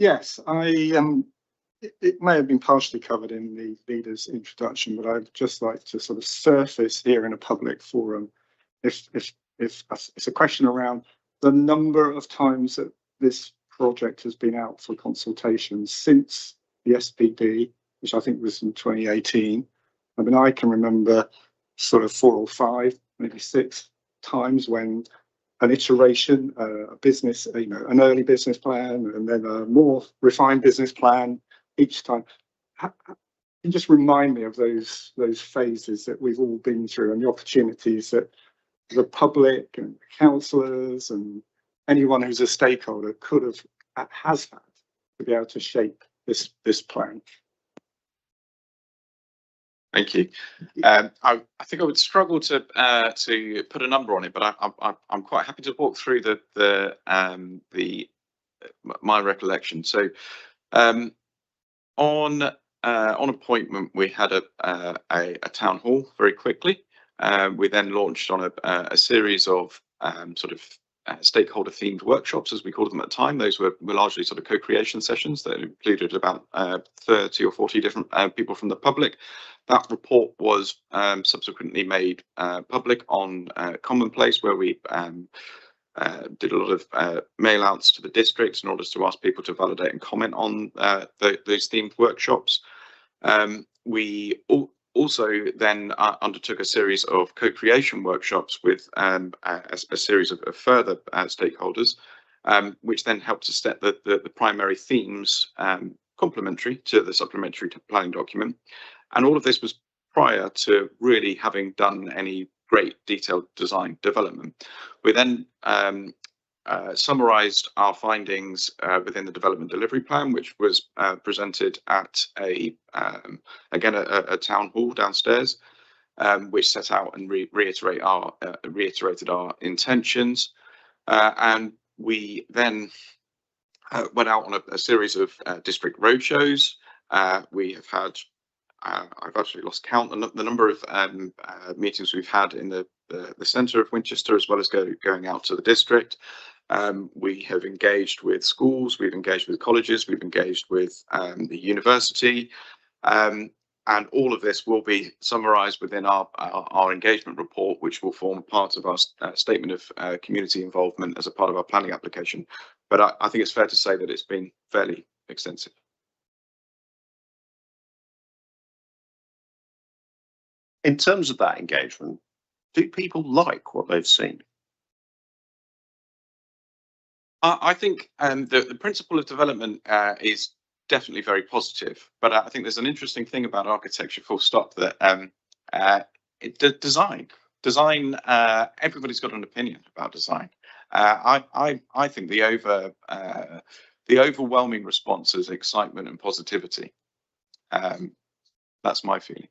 Yes, it may have been partially covered in the leader's introduction, but I'd just like to sort of surface here in a public forum if it's a question around the number of times that this project has been out for consultation since the SPD, which I think was in 2018. I mean, I can remember sort of 4 or 5, maybe 6 times when an iteration, a business, an early business plan, and then a more refined business plan each time. Can you just remind me of those phases that we've all been through and the opportunities that the public and councillors and anyone who's a stakeholder has had to be able to shape this plan? Thank you. I think I would struggle to put a number on it, but I'm quite happy to walk through my recollection. So on appointment, we had a town hall very quickly. We then launched on a series of sort of stakeholder themed workshops, as we called them at the time. Those were largely sort of co-creation sessions that included about 30 or 40 different people from the public. That report was subsequently made public on Commonplace, where we did a lot of mail outs to the districts in order to ask people to validate and comment on those themed workshops. We also then undertook a series of co-creation workshops with a series of further stakeholders, which then helped to set the primary themes complementary to the supplementary planning document. And all of this was prior to really having done any great detailed design development. We then summarised our findings within the development delivery plan, which was presented at a town hall downstairs, which set out and reiterated our intentions. And we then went out on a series of district roadshows. We have had, I've actually lost count the number of meetings we've had in the centre of Winchester, as well as going out to the district. We have engaged with schools, we've engaged with colleges, we've engaged with the university, and all of this will be summarised within our engagement report, which will form part of our statement of community involvement as a part of our planning application. But I think it's fair to say that it's been fairly extensive. In terms of that engagement, do people like what they've seen? I think the principle of development is definitely very positive, but I think there's an interesting thing about architecture, full stop, that design, everybody's got an opinion about design. I think the overwhelming response is excitement and positivity. That's my feeling.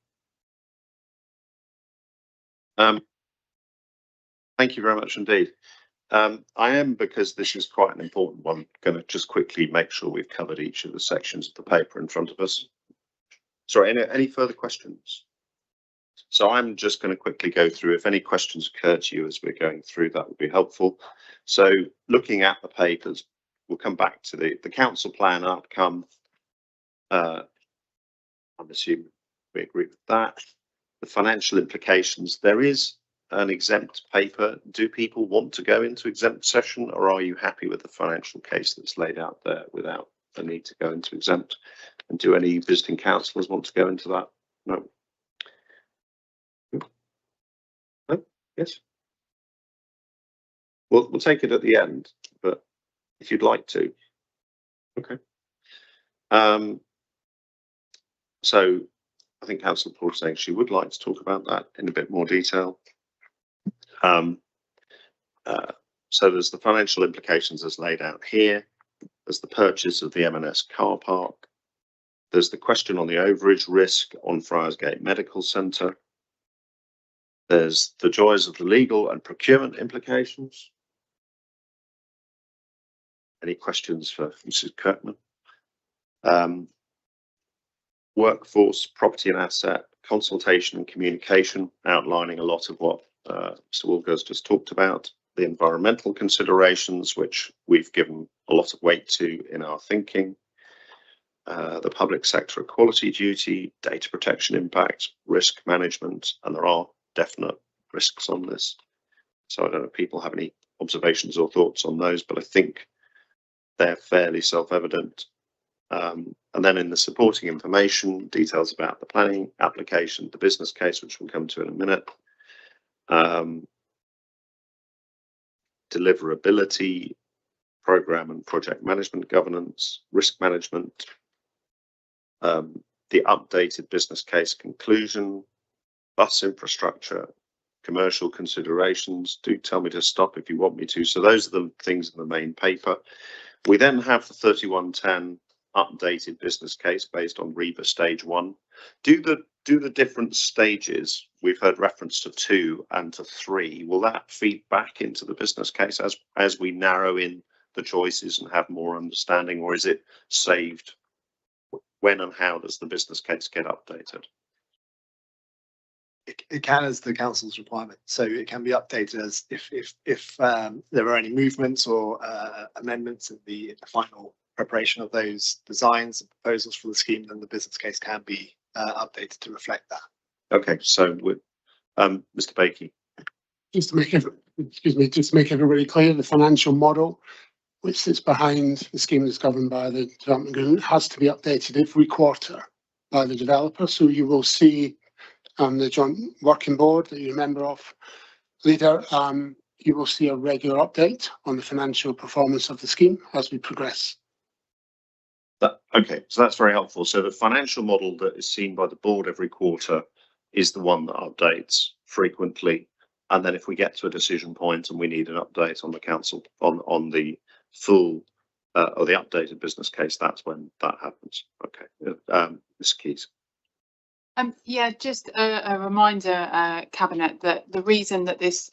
Thank you very much indeed. I am, because this is quite an important one, going to just quickly make sure we've covered each of the sections of the paper in front of us. Sorry, any further questions? So I'm just going to quickly go through. If any questions occur to you as we're going through, that would be helpful. So looking at the papers, we'll come back to the council plan outcome. I'm assuming we agree with that. The financial implications, there is an exempt paper. Do people want to go into exempt session, or are you happy with the financial case that's laid out there without the need to go into exempt? And do any visiting councillors want to go into that? No. No? Yes. We'll take it at the end, but if you'd like to. Okay. So I think Councillor Paul is saying she would like to talk about that in a bit more detail. So there's the financial implications as laid out here. There's the purchase of the M&S car park. There's the question on the overage risk on Friarsgate Medical Centre. There's the joys of the legal and procurement implications. Any questions for Mrs. Kirkman? Workforce, property and asset, consultation and communication, outlining a lot of what Mr. Woolger's just talked about. The environmental considerations, which we've given a lot of weight to in our thinking. The public sector equality duty, data protection impact, risk management, and there are definite risks on this. So I don't know if people have any observations or thoughts on those, but I think they're fairly self-evident. And then in the supporting information, details about the planning application, the business case, which we'll come to in a minute. Deliverability, program and project management governance, risk management, the updated business case conclusion, bus infrastructure, commercial considerations. Do tell me to stop if you want me to. So those are the things in the main paper. We then have the 3110 updated business case based on REBA stage 1. Do the different stages, we've heard reference to 2 and to 3, will that feed back into the business case as we narrow in the choices and have more understanding, or is it saved? When and how does the business case get updated? it can as the council's requirement, so it can be updated as if there are any movements or amendments in the final preparation of those designs and proposals for the scheme, then the business case can be updated to reflect that. Okay, so with Mr. Bakey. Just to make everybody clear, the financial model which sits behind the scheme that's governed by the development agreement has to be updated every quarter by the developer. So you will see on the joint working board that you're a member of, Leader, you will see a regular update on the financial performance of the scheme as we progress. Okay, so that's very helpful. So the financial model that is seen by the board every quarter is the one that updates frequently. And then if we get to a decision point and we need an update on the council on the full or the updated business case, that's when that happens. Okay, Ms. Keys. Yeah, just a reminder, Cabinet, that the reason that this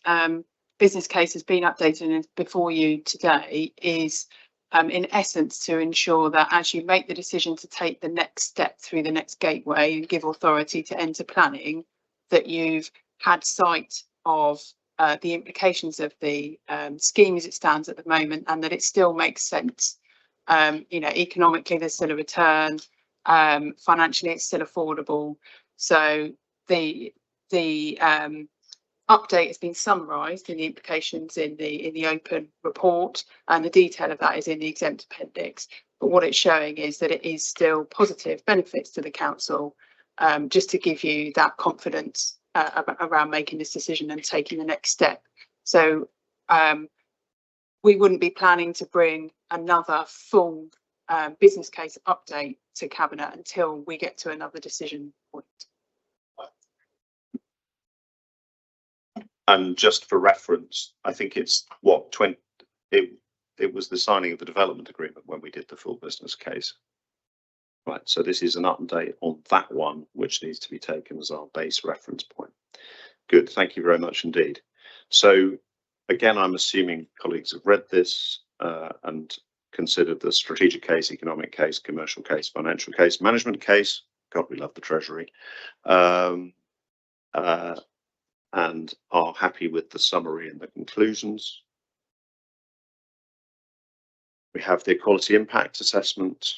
business case has been updated and is before you today is in essence to ensure that as you make the decision to take the next step through the next gateway and give authority to enter planning, that you've had sight of the implications of the scheme as it stands at the moment, and that it still makes sense. You know, economically there's still a return, financially it's still affordable. So the update has been summarised in the implications in the open report, and the detail of that is in the exempt appendix. But what it's showing is that it is still positive benefits to the council, just to give you that confidence around making this decision and taking the next step. So we wouldn't be planning to bring another full business case update to Cabinet until we get to another decision point. And just for reference, I think it's what it was the signing of the development agreement when we did the full business case. Right, so this is an update on that one, which needs to be taken as our base reference point. Good, thank you very much indeed. So again, I'm assuming colleagues have read this and considered the strategic case, economic case, commercial case, financial case, management case. God, we love the Treasury. And are happy with the summary and the conclusions. We have the equality impact assessment.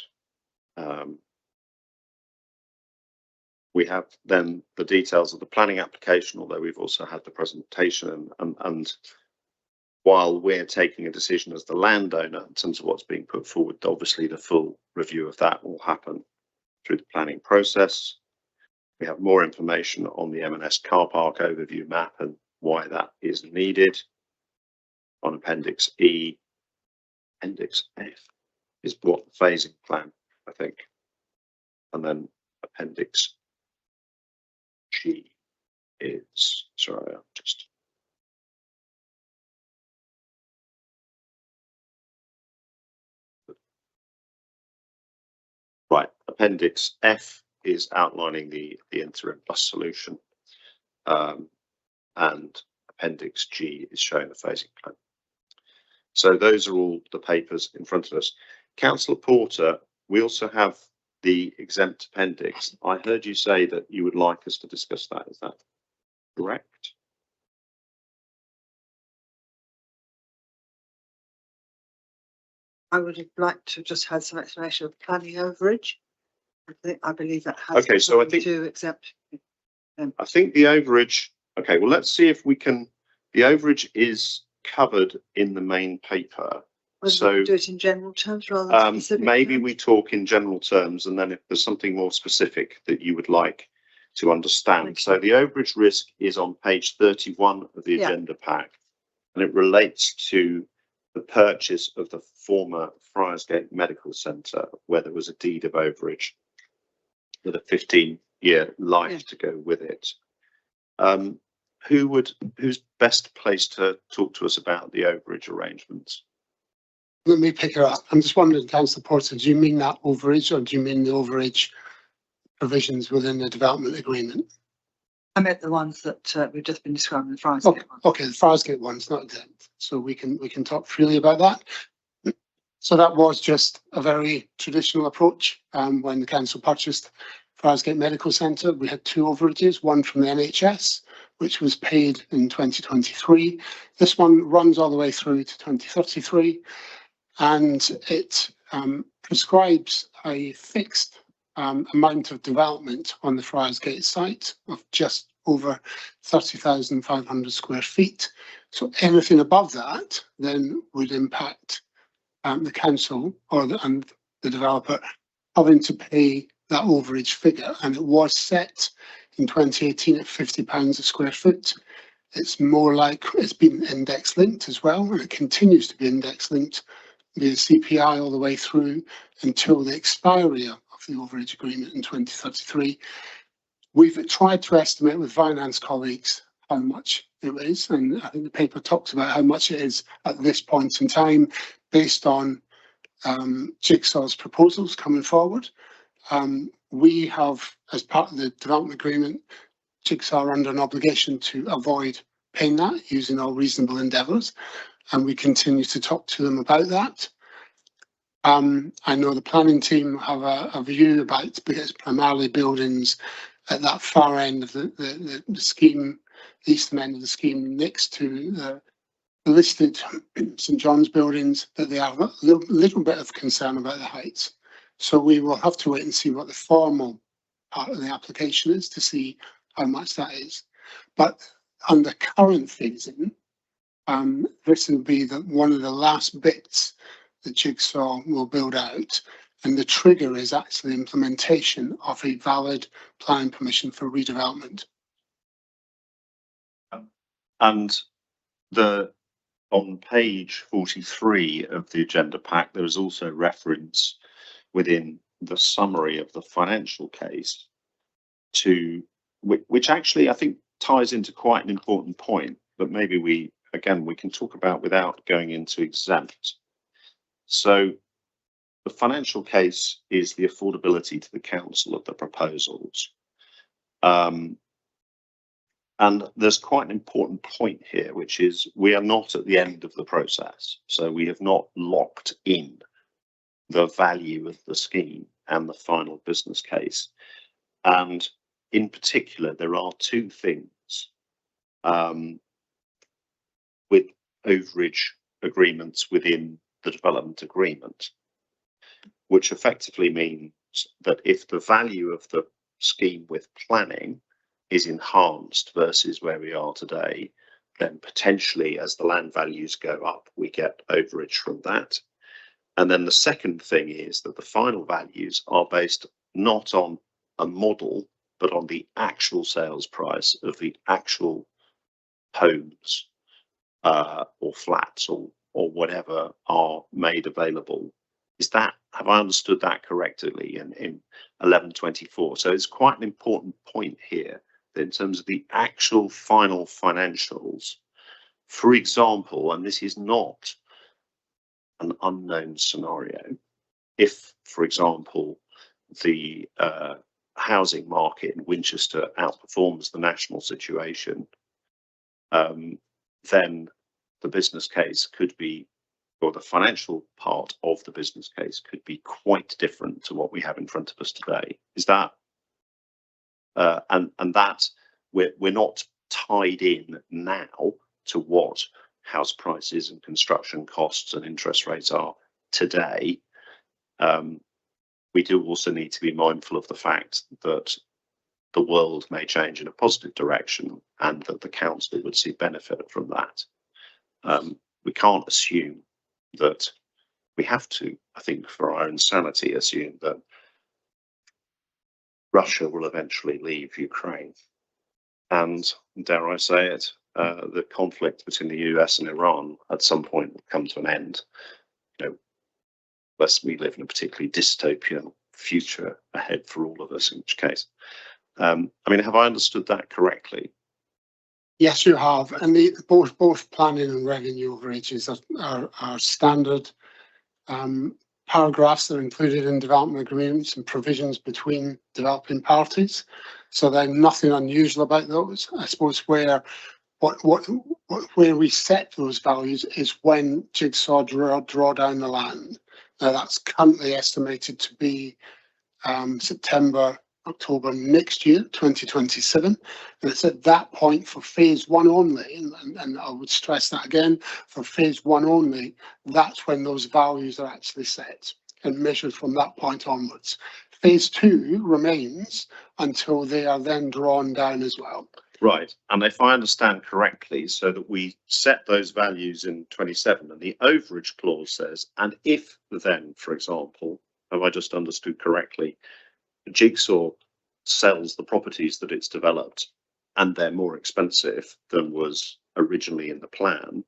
We have then the details of the planning application, although we've also had the presentation, and while we're taking a decision as the landowner in terms of what's being put forward, obviously the full review of that will happen through the planning process. We have more information on the M&S car park overview map and why that is needed on Appendix E. Appendix F is what the phasing plan, I think. And then Appendix G is, sorry, I'm just. Right, Appendix F is outlining the interim bus solution, and Appendix G is showing the phasing plan. So those are all the papers in front of us. Councillor Porter, we also have the exempt appendix. I heard you say that you would like us to discuss that. Is that correct? I would have liked to just had some explanation of planning overage. I believe that has okay, so I think to accept. I think the overage. Okay, well, let's see if we can. The overage is covered in the main paper. So do it in general terms rather than specific maybe terms? we talk in general terms, and then if there's something more specific that you would like to understand. Okay. So the overage risk is on page 31 of the agenda pack, and it relates to the purchase of the former Friarsgate Medical Centre, where there was a deed of overage with a 15-year life to go with it. Who's best placed to talk to us about the overage arrangements? Let me pick her up. I'm just wondering, Councillor Porter, do you mean that overage or do you mean the overage provisions within the development agreement? I meant the ones that we've just been describing, the Friarsgate one. Okay, the Friarsgate one's not exempt, so we can talk freely about that. So that was just a very traditional approach when the council purchased Friarsgate Medical Centre, we had two overages, one from the NHS, which was paid in 2023. This one runs all the way through to 2033, and it prescribes a fixed amount of development on the Friarsgate site of just over 30,500 square feet. So anything above that then would impact the council or the developer having to pay that overage figure, and it was set in 2018 at £50 a square foot. It's more like it's been index linked as well, and it continues to be index linked via CPI all the way through until the expiry of the overage agreement in 2033. We've tried to estimate with finance colleagues how much it is, and I think the paper talks about how much it is at this point in time based on Jigsaw's proposals coming forward. We have, as part of the development agreement, Jigsaw are under an obligation to avoid paying that using all reasonable endeavours, and we continue to talk to them about that. I know the planning team have a view about, because primarily buildings at that far end of the scheme, the eastern end of the scheme next to the listed St John's buildings, that they have a little bit of concern about the heights. So we will have to wait and see what the formal part of the application is to see how much that is. But under current phasing, this will be one of the last bits that Jigsaw will build out, and the trigger is actually implementation of a valid planning permission for redevelopment. And on page 43 of the agenda pack, there is also reference within the summary of the financial case to which actually I think ties into quite an important point, but maybe we can talk about without going into exempt. So the financial case is the affordability to the council of the proposals. And there's quite an important point here, which is we are not at the end of the process. So we have not locked in the value of the scheme and the final business case. And in particular, there are two things with overage agreements within the development agreement, which effectively means that if the value of the scheme with planning is enhanced versus where we are today, then potentially as the land values go up, we get overage from that. And then the second thing is that the final values are based not on a model, but on the actual sales price of the actual homes or flats or whatever are made available. Have I understood that correctly in 1124? So it's quite an important point here that in terms of the actual final financials, for example, and this is not an unknown scenario, if, for example, the housing market in Winchester outperforms the national situation, then the business case could be, or the financial part of the business case could be quite different to what we have in front of us today. Is that, and that we're not tied in now to what house prices and construction costs and interest rates are today. We do also need to be mindful of the fact that the world may change in a positive direction and that the council would see benefit from that. We can't assume that we have to, I think, for our insanity, assume that Russia will eventually leave Ukraine. And dare I say it, the conflict between the US and Iran at some point will come to an end. You know, lest we live in a particularly dystopian future ahead for all of us, in which case. I mean, have I understood that correctly? Yes, you have, and both planning and revenue overages are standard paragraphs that are included in development agreements and provisions between developing parties. So there's nothing unusual about those. I suppose where we set those values is when Jigsaw draw down the land. Now that's currently estimated to be September October next year, 2027. And it's at that point for phase one only, and I would stress that again, for phase one only, that's when those values are actually set and measured from that point onwards. Phase two remains until they are then drawn down as well. Right, and if I understand correctly, so that we set those values in 27 and the overage clause says, and if then, for example, have I just understood correctly, Jigsaw sells the properties that it's developed and they're more expensive than was originally in the plan,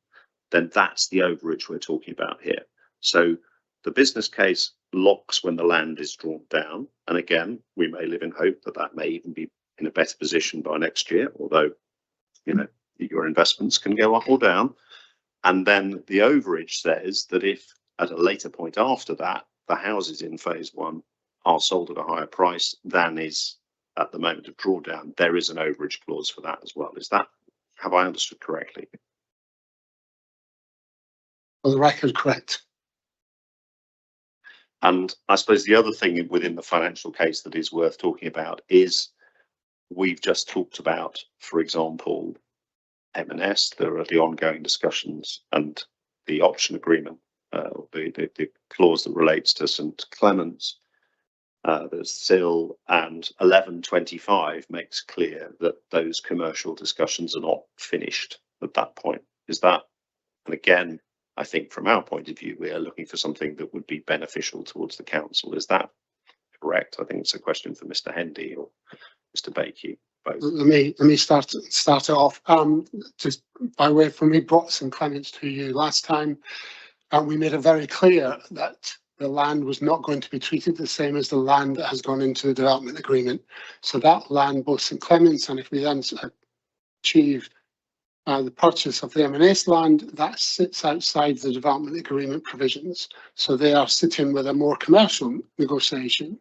then that's the overage we're talking about here. So the business case locks when the land is drawn down. And again, we may live in hope that that may even be in a better position by next year, although, you know, your investments can go up or down. And then the overage says that if at a later point after that, the houses in phase one are sold at a higher price than is at the moment of drawdown, there is an overage clause for that as well. Is that, have I understood correctly? For the record, correct. And I suppose the other thing within the financial case that is worth talking about is we've just talked about, for example, M&S, there are the ongoing discussions and the option agreement, the clause that relates to St Clements. There's SIL, and 1125 makes clear that those commercial discussions are not finished at that point. Is that, and again, I think from our point of view, we are looking for something that would be beneficial towards the council. Is that correct? I think it's a question for Mr. Hendy or Mr. Bakey. Both. Let me start it off. Just by way from me brought St Clements to you last time, and we made it very clear that the land was not going to be treated the same as the land that has gone into the development agreement. So that land, both St Clements, and if we then achieve the purchase of the M&S land, that sits outside the development agreement provisions. So they are sitting with a more commercial negotiation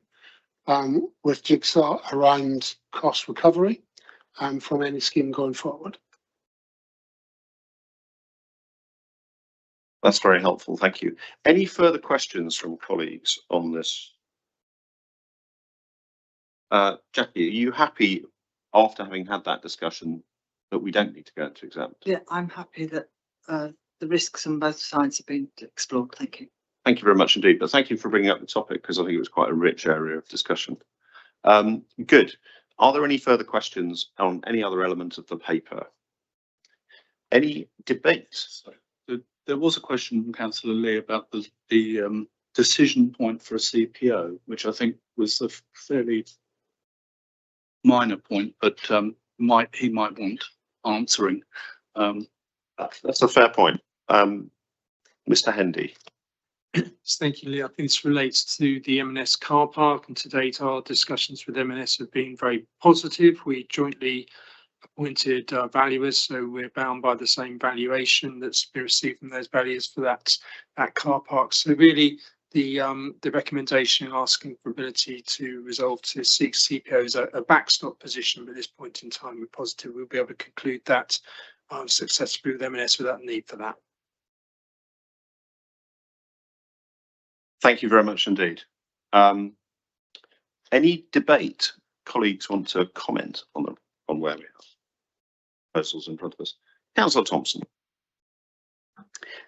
with Jigsaw around cost recovery from any scheme going forward. That's very helpful, thank you. Any further questions from colleagues on this? Jackie, are you happy after having had that discussion that we don't need to go into exam? Yeah, I'm happy that the risks on both sides have been explored. Thank you. Thank you very much indeed, but thank you for bringing up the topic because I think it was quite a rich area of discussion. Good. Are there any further questions on any other element of the paper? Any debate? There was a question from Councillor Lee about the decision point for a CPO, which I think was a fairly minor point, but he might want answering. That's a fair point. Mr. Hendy. Thank you, Lee. I think this relates to the M&S car park, and to date our discussions with M&S have been very positive. We jointly appointed valuers, so we're bound by the same valuation that's been received from those valuers for that car park. So really the recommendation asking for ability to resolve to seek CPOs a backstop position, but at this point in time we're positive we'll be able to conclude that successfully with M&S without need for that. Thank you very much indeed. Any debate? Colleagues want to comment on where we are? Proposals in front of us. Councillor Thompson.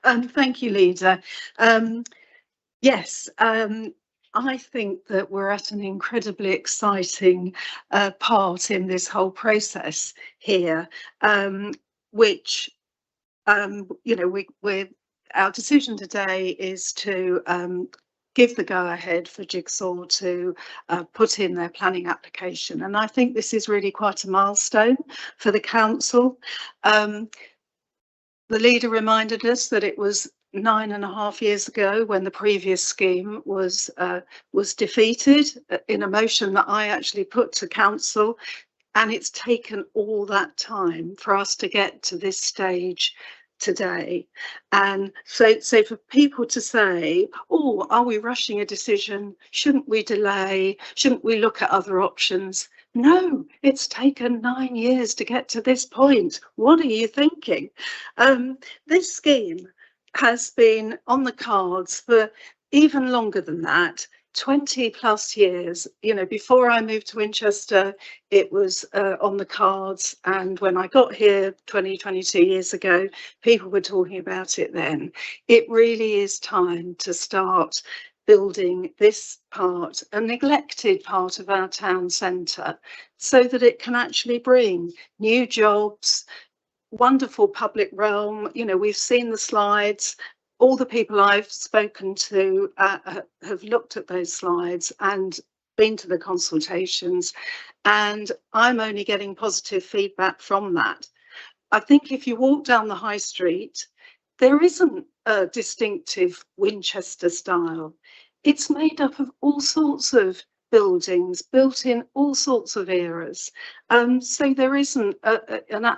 Thank you, Leader. Yes, I think that we're at an incredibly exciting part in this whole process here, which you know, our decision today is to give the go-ahead for Jigsaw to put in their planning application. And I think this is really quite a milestone for the council. The leader reminded us that it was 9.5 years ago when the previous scheme was defeated in a motion that I actually put to council. And it's taken all that time for us to get to this stage today. And so for people to say, oh, are we rushing a decision? Shouldn't we delay? Shouldn't we look at other options? No, it's taken 9 years to get to this point. What are you thinking? This scheme has been on the cards for even longer than that. 20 plus years, you know, before I moved to Winchester, it was on the cards. And when I got here 22 years ago, people were talking about it then. It really is time to start building this part, a neglected part of our town centre, so that it can actually bring new jobs, wonderful public realm. You know, we've seen the slides. All the people I've spoken to have looked at those slides and been to the consultations, and I'm only getting positive feedback from that. I think if you walk down the high street, there isn't a distinctive Winchester style. It's made up of all sorts of buildings built in all sorts of eras. So there isn't,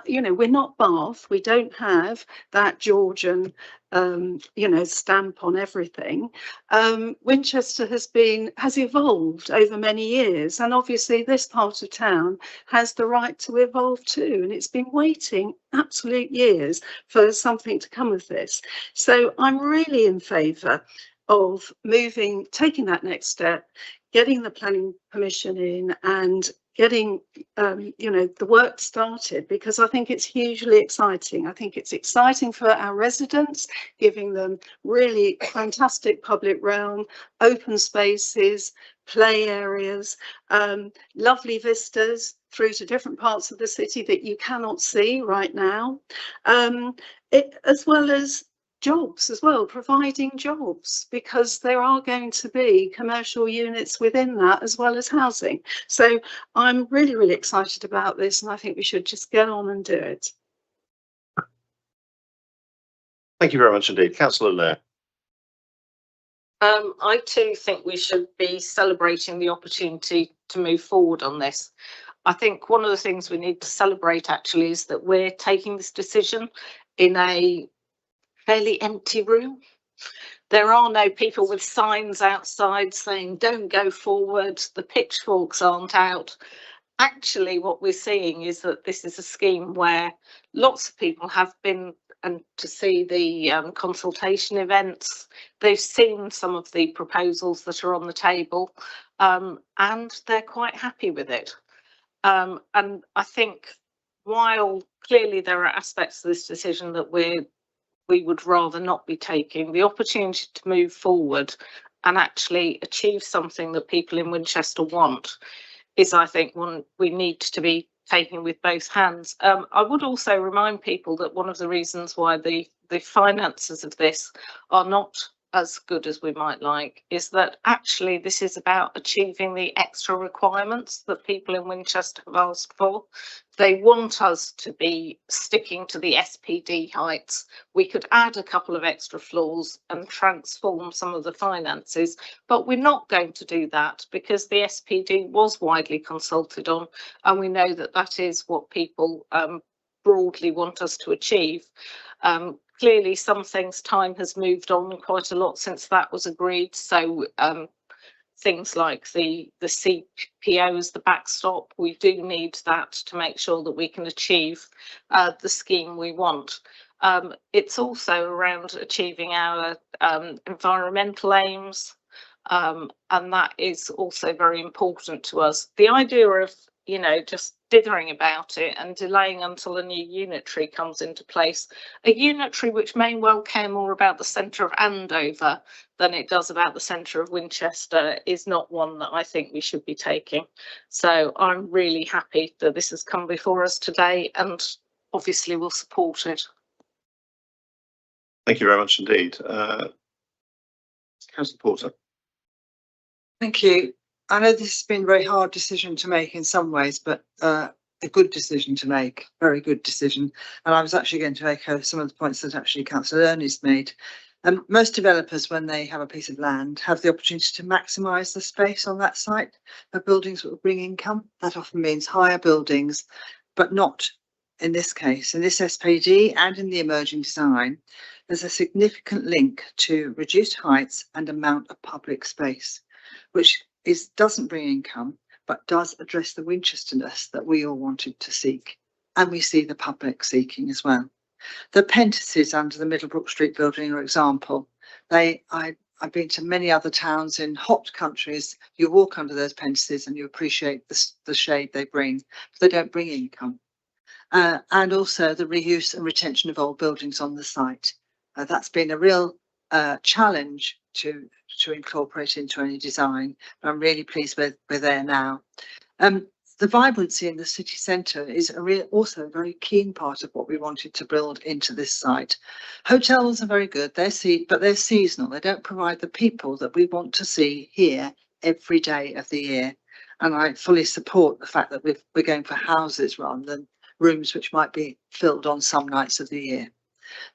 you know, we're not Bath. We don't have that Georgian, you know, stamp on everything. Winchester has evolved over many years, and obviously this part of town has the right to evolve too. And it's been waiting absolute years for something to come of this. So I'm really in favour of taking that next step, getting the planning permission in and getting, you know, the work started, because I think it's hugely exciting. I think it's exciting for our residents, giving them really fantastic public realm, open spaces, play areas, lovely vistas through to different parts of the city that you cannot see right now, as well as jobs as well, providing jobs, because there are going to be commercial units within that as well as housing. So I'm really, really excited about this, and I think we should just get on and do it. Thank you very much indeed. Councillor Lair. I too think we should be celebrating the opportunity to move forward on this. I think one of the things we need to celebrate actually is that we're taking this decision in a fairly empty room. There are no people with signs outside saying don't go forward, the pitchforks aren't out. Actually, what we're seeing is that this is a scheme where lots of people have been and to see the consultation events. They've seen some of the proposals that are on the table, and they're quite happy with it. And I think while clearly there are aspects of this decision that we would rather not be taking, the opportunity to move forward and actually achieve something that people in Winchester want is, I think, one we need to be taking with both hands. I would also remind people that one of the reasons why the finances of this are not as good as we might like is that actually this is about achieving the extra requirements that people in Winchester have asked for. They want us to be sticking to the SPD heights. We could add a couple of extra floors and transform some of the finances, but we're not going to do that because the SPD was widely consulted on, and we know that that is what people broadly want us to achieve. Clearly, some things, time has moved on quite a lot since that was agreed. So things like the CPO as the backstop, we do need that to make sure that we can achieve the scheme we want. It's also around achieving our environmental aims, and that is also very important to us. The idea of, you know, just dithering about it and delaying until a new unitary comes into place, a unitary which may well care more about the centre of Andover than it does about the centre of Winchester, is not one that I think we should be taking. So I'm really happy that this has come before us today, and obviously we'll support it. Thank you very much indeed. Councillor Porter. Thank you. I know this has been a very hard decision to make in some ways, but a good decision to make, very good decision. And I was actually going to echo some of the points that actually Councillor Ernest made. Most developers, when they have a piece of land, have the opportunity to maximise the space on that site for buildings that will bring income. That often means higher buildings, but not in this case. In this SPD and in the emerging design, there's a significant link to reduced heights and amount of public space, which doesn't bring income, but does address the Winchesterness that we all wanted to seek, and we see the public seeking as well. The apprentices under the Middlebrook Street building are an example. I I've been to many other towns in hot countries. You walk under those appendices and you appreciate the shade they bring, but they don't bring income. And also the reuse and retention of old buildings on the site. That's been a real challenge to incorporate into any design. I'm really pleased we're there now. The vibrancy in the city centre is also a very keen part of what we wanted to build into this site. Hotels are very good, but they're seasonal. They don't provide the people that we want to see here every day of the year. And I fully support the fact that we're going for houses rather than rooms which might be filled on some nights of the year.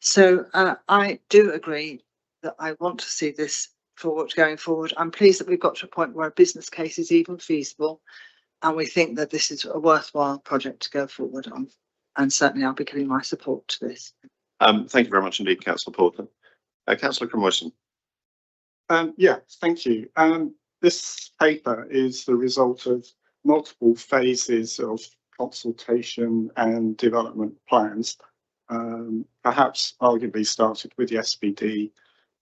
So I do agree that I want to see this going forward. I'm pleased that we've got to a point where a business case is even feasible. And we think that this is a worthwhile project to go forward on. And certainly I'll be giving my support to this. Thank you very much indeed, Councillor Porter. Councillor Cromwelson. Yeah, thank you. This paper is the result of multiple phases of consultation and development plans. Perhaps arguably started with the SPD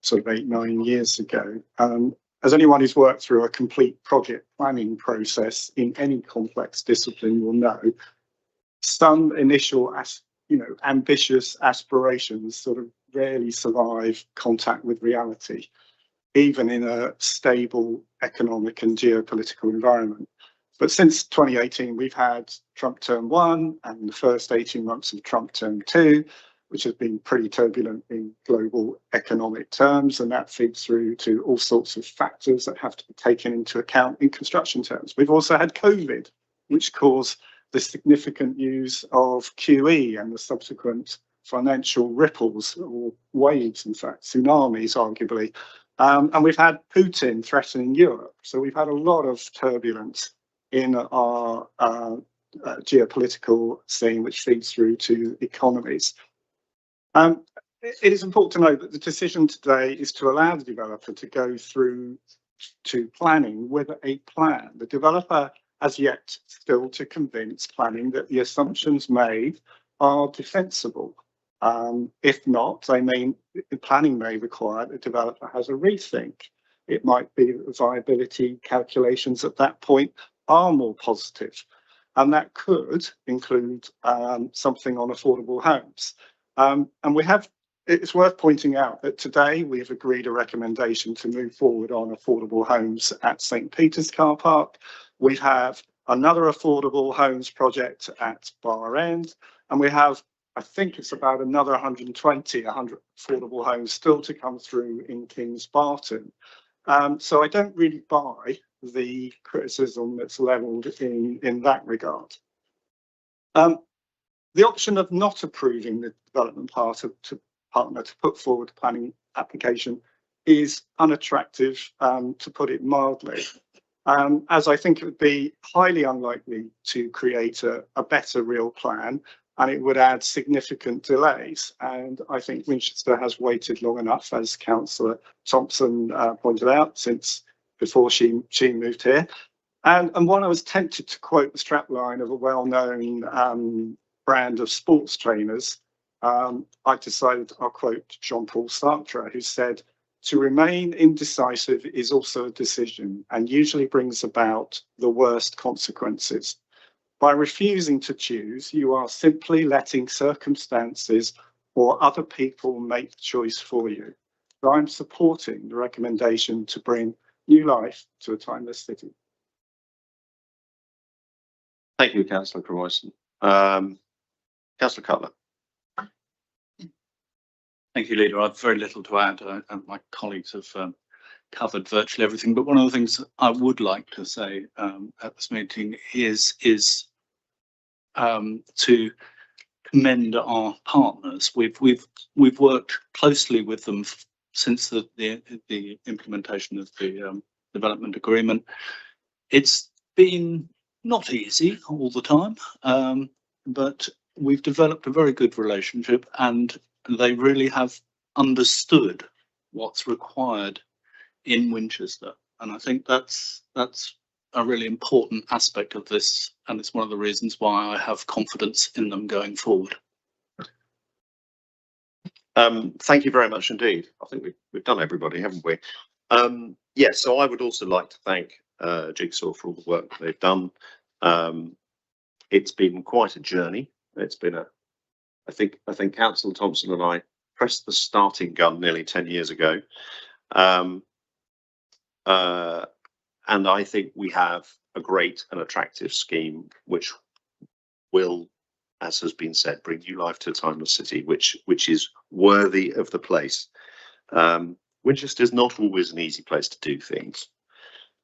sort of 8-9 years ago. As anyone who's worked through a complete project planning process in any complex discipline will know, some initial, ambitious aspirations sort of rarely survive contact with reality, even in a stable economic and geopolitical environment. But since 2018, we've had Trump term 1 and the first 18 months of Trump term 2, which has been pretty turbulent in global economic terms, and that feeds through to all sorts of factors that have to be taken into account in construction terms. We've also had COVID, which caused the significant use of QE and the subsequent financial ripples, or waves, in fact, tsunamis, arguably. And we've had Putin threatening Europe. So we've had a lot of turbulence in our geopolitical scene, which feeds through to economies. It is important to note that the decision today is to allow the developer to go through to planning with a plan. The developer has yet still to convince planning that the assumptions made are defensible. If not, planning may require the developer has a rethink. It might be that the viability calculations at that point are more positive, and that could include something on affordable homes. And it's worth pointing out that today we've agreed a recommendation to move forward on affordable homes at St. Peter's Car Park. We have another affordable homes project at Bar End, and we have, I think it's about another 100 affordable homes still to come through in Kings Barton. So I don't really buy the criticism that's levelled in that regard. The option of not approving the development partner to put forward a planning application is unattractive, to put it mildly, as I think it would be highly unlikely to create a better real plan, and it would add significant delays. And I think Winchester has waited long enough, as Councillor Thompson pointed out, since before she moved here. And while I was tempted to quote the strapline of a well-known brand of sports trainers, I decided I'll quote Jean-Paul Sartre, who said, "To remain indecisive is also a decision and usually brings about the worst consequences. By refusing to choose, you are simply letting circumstances or other people make the choice for you." So I'm supporting the recommendation to bring new life to a timeless city. Thank you, Councillor Cromwelson. Councillor Cutler. Thank you, Leader. I've very little to add, and my colleagues have covered virtually everything. But one of the things I would like to say at this meeting is to commend our partners. We've worked closely with them since the implementation of the development agreement. It's been not easy all the time, but we've developed a very good relationship, and they really have understood what's required in Winchester. And I think that's a really important aspect of this, and it's one of the reasons why I have confidence in them going forward. Thank you very much indeed. I think we've done everybody, haven't we? Yes, so I would also like to thank Jigsaw for all the work that they've done. It's been quite a journey. It's been I think Councillor Thompson and I pressed the starting gun nearly 10 years ago. And I think we have a great and attractive scheme which will, as has been said, bring new life to a timeless city, which is worthy of the place. Winchester is not always an easy place to do things.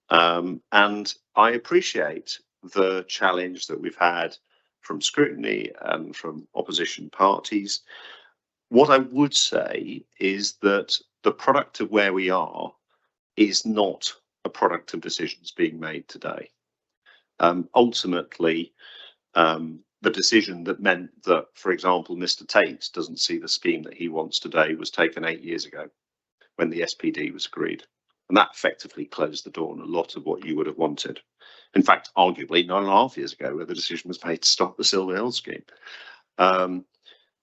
And I appreciate the challenge that we've had from scrutiny and from opposition parties. What I would say is that the product of where we are is not a product of decisions being made today. Ultimately, the decision that meant that, for example, Mr. Tate doesn't see the scheme that he wants today was taken 8 years ago when the SPD was agreed. And that effectively closed the door on a lot of what you would have wanted. In fact, arguably 9.5 years ago, where the decision was made to stop the Silver Hill scheme.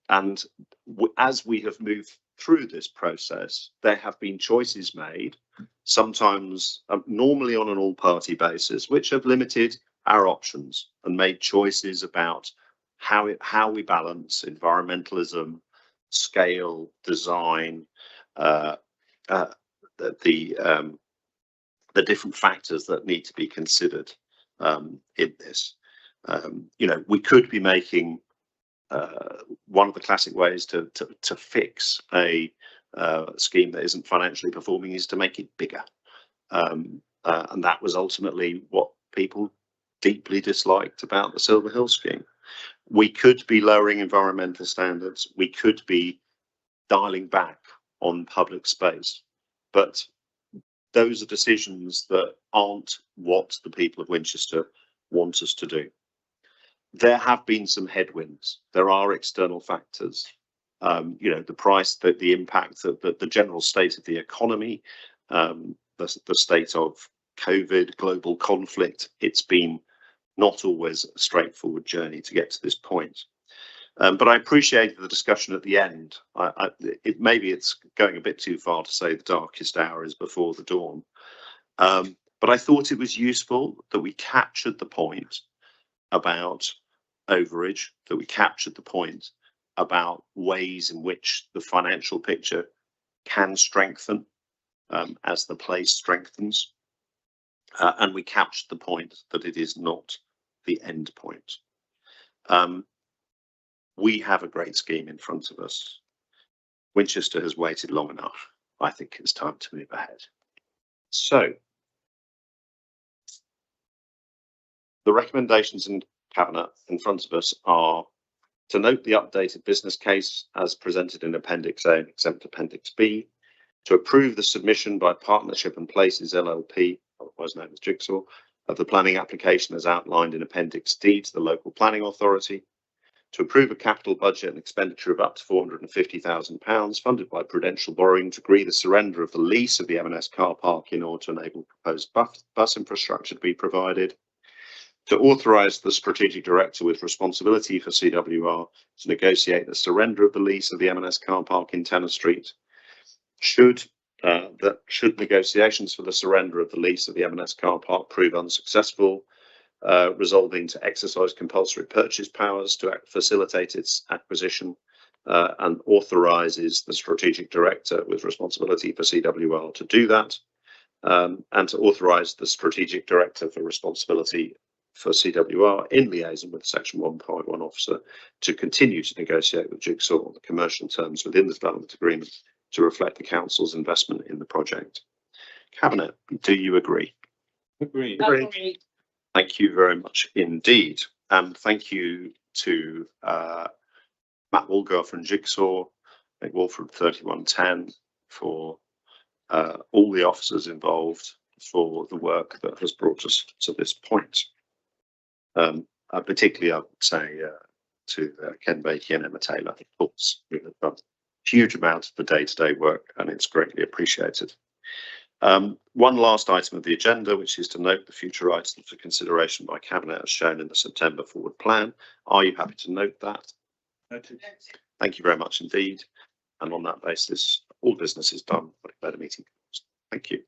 And as we have moved through this process, there have been choices made, sometimes normally on an all-party basis, which have limited our options and made choices about how we balance environmentalism, scale, design, the different factors that need to be considered in this. You know, we could be making one of the classic ways to fix a scheme that isn't financially performing is to make it bigger, and that was ultimately what people deeply disliked about the Silver Hill scheme. We could be lowering environmental standards. We could be dialing back on public space, but those are decisions that aren't what the people of Winchester want us to do. There have been some headwinds. There are external factors. You know, the price, the impact, the general state of the economy, the state of COVID, global conflict. It's been not always a straightforward journey to get to this point. But I appreciate the discussion at the end. Maybe it's going a bit too far to say the darkest hour is before the dawn. But I thought it was useful that we captured the point about overage, that we captured the point about ways in which the financial picture can strengthen as the place strengthens. And we captured the point that it is not the end point. We have a great scheme in front of us. Winchester has waited long enough. I think it's time to move ahead. So, the recommendations in Cabinet in front of us are to note the updated business case as presented in Appendix A and exempt Appendix B, to approve the submission by Partnership and Places LLP, otherwise known as Jigsaw, of the planning application as outlined in Appendix D to the local planning authority, to approve a capital budget and expenditure of up to £450,000 funded by prudential borrowing to agree the surrender of the lease of the M&S car park in order to enable proposed bus infrastructure to be provided, to authorise the strategic director with responsibility for CWR to negotiate the surrender of the lease of the M&S car park in Tenner Street. Should negotiations for the surrender of the lease of the M&S car park prove unsuccessful, resolving to exercise compulsory purchase powers to facilitate its acquisition, and authorises the strategic director with responsibility for CWR to do that, and to authorise the strategic director for responsibility for CWR in liaison with the Section 151 officer to continue to negotiate with Jigsaw on the commercial terms within the development agreement to reflect the council's investment in the project. Cabinet, do you agree? Agreed. Agreed. Thank you very much indeed. And thank you to Matt Woolgar from Jigsaw, Nick Wolford 3110 for all the officers involved for the work that has brought us to this point. Particularly, I would say to Ken Bakey and Emma Taylor, of course, who have done a huge amount of the day-to-day work, and it's greatly appreciated. One last item of the agenda, which is to note the future items for consideration by Cabinet as shown in the September forward plan. Are you happy to note that? Noted. Thank you very much indeed. And on that basis, all business is done. I declare the meeting closed. Thank you.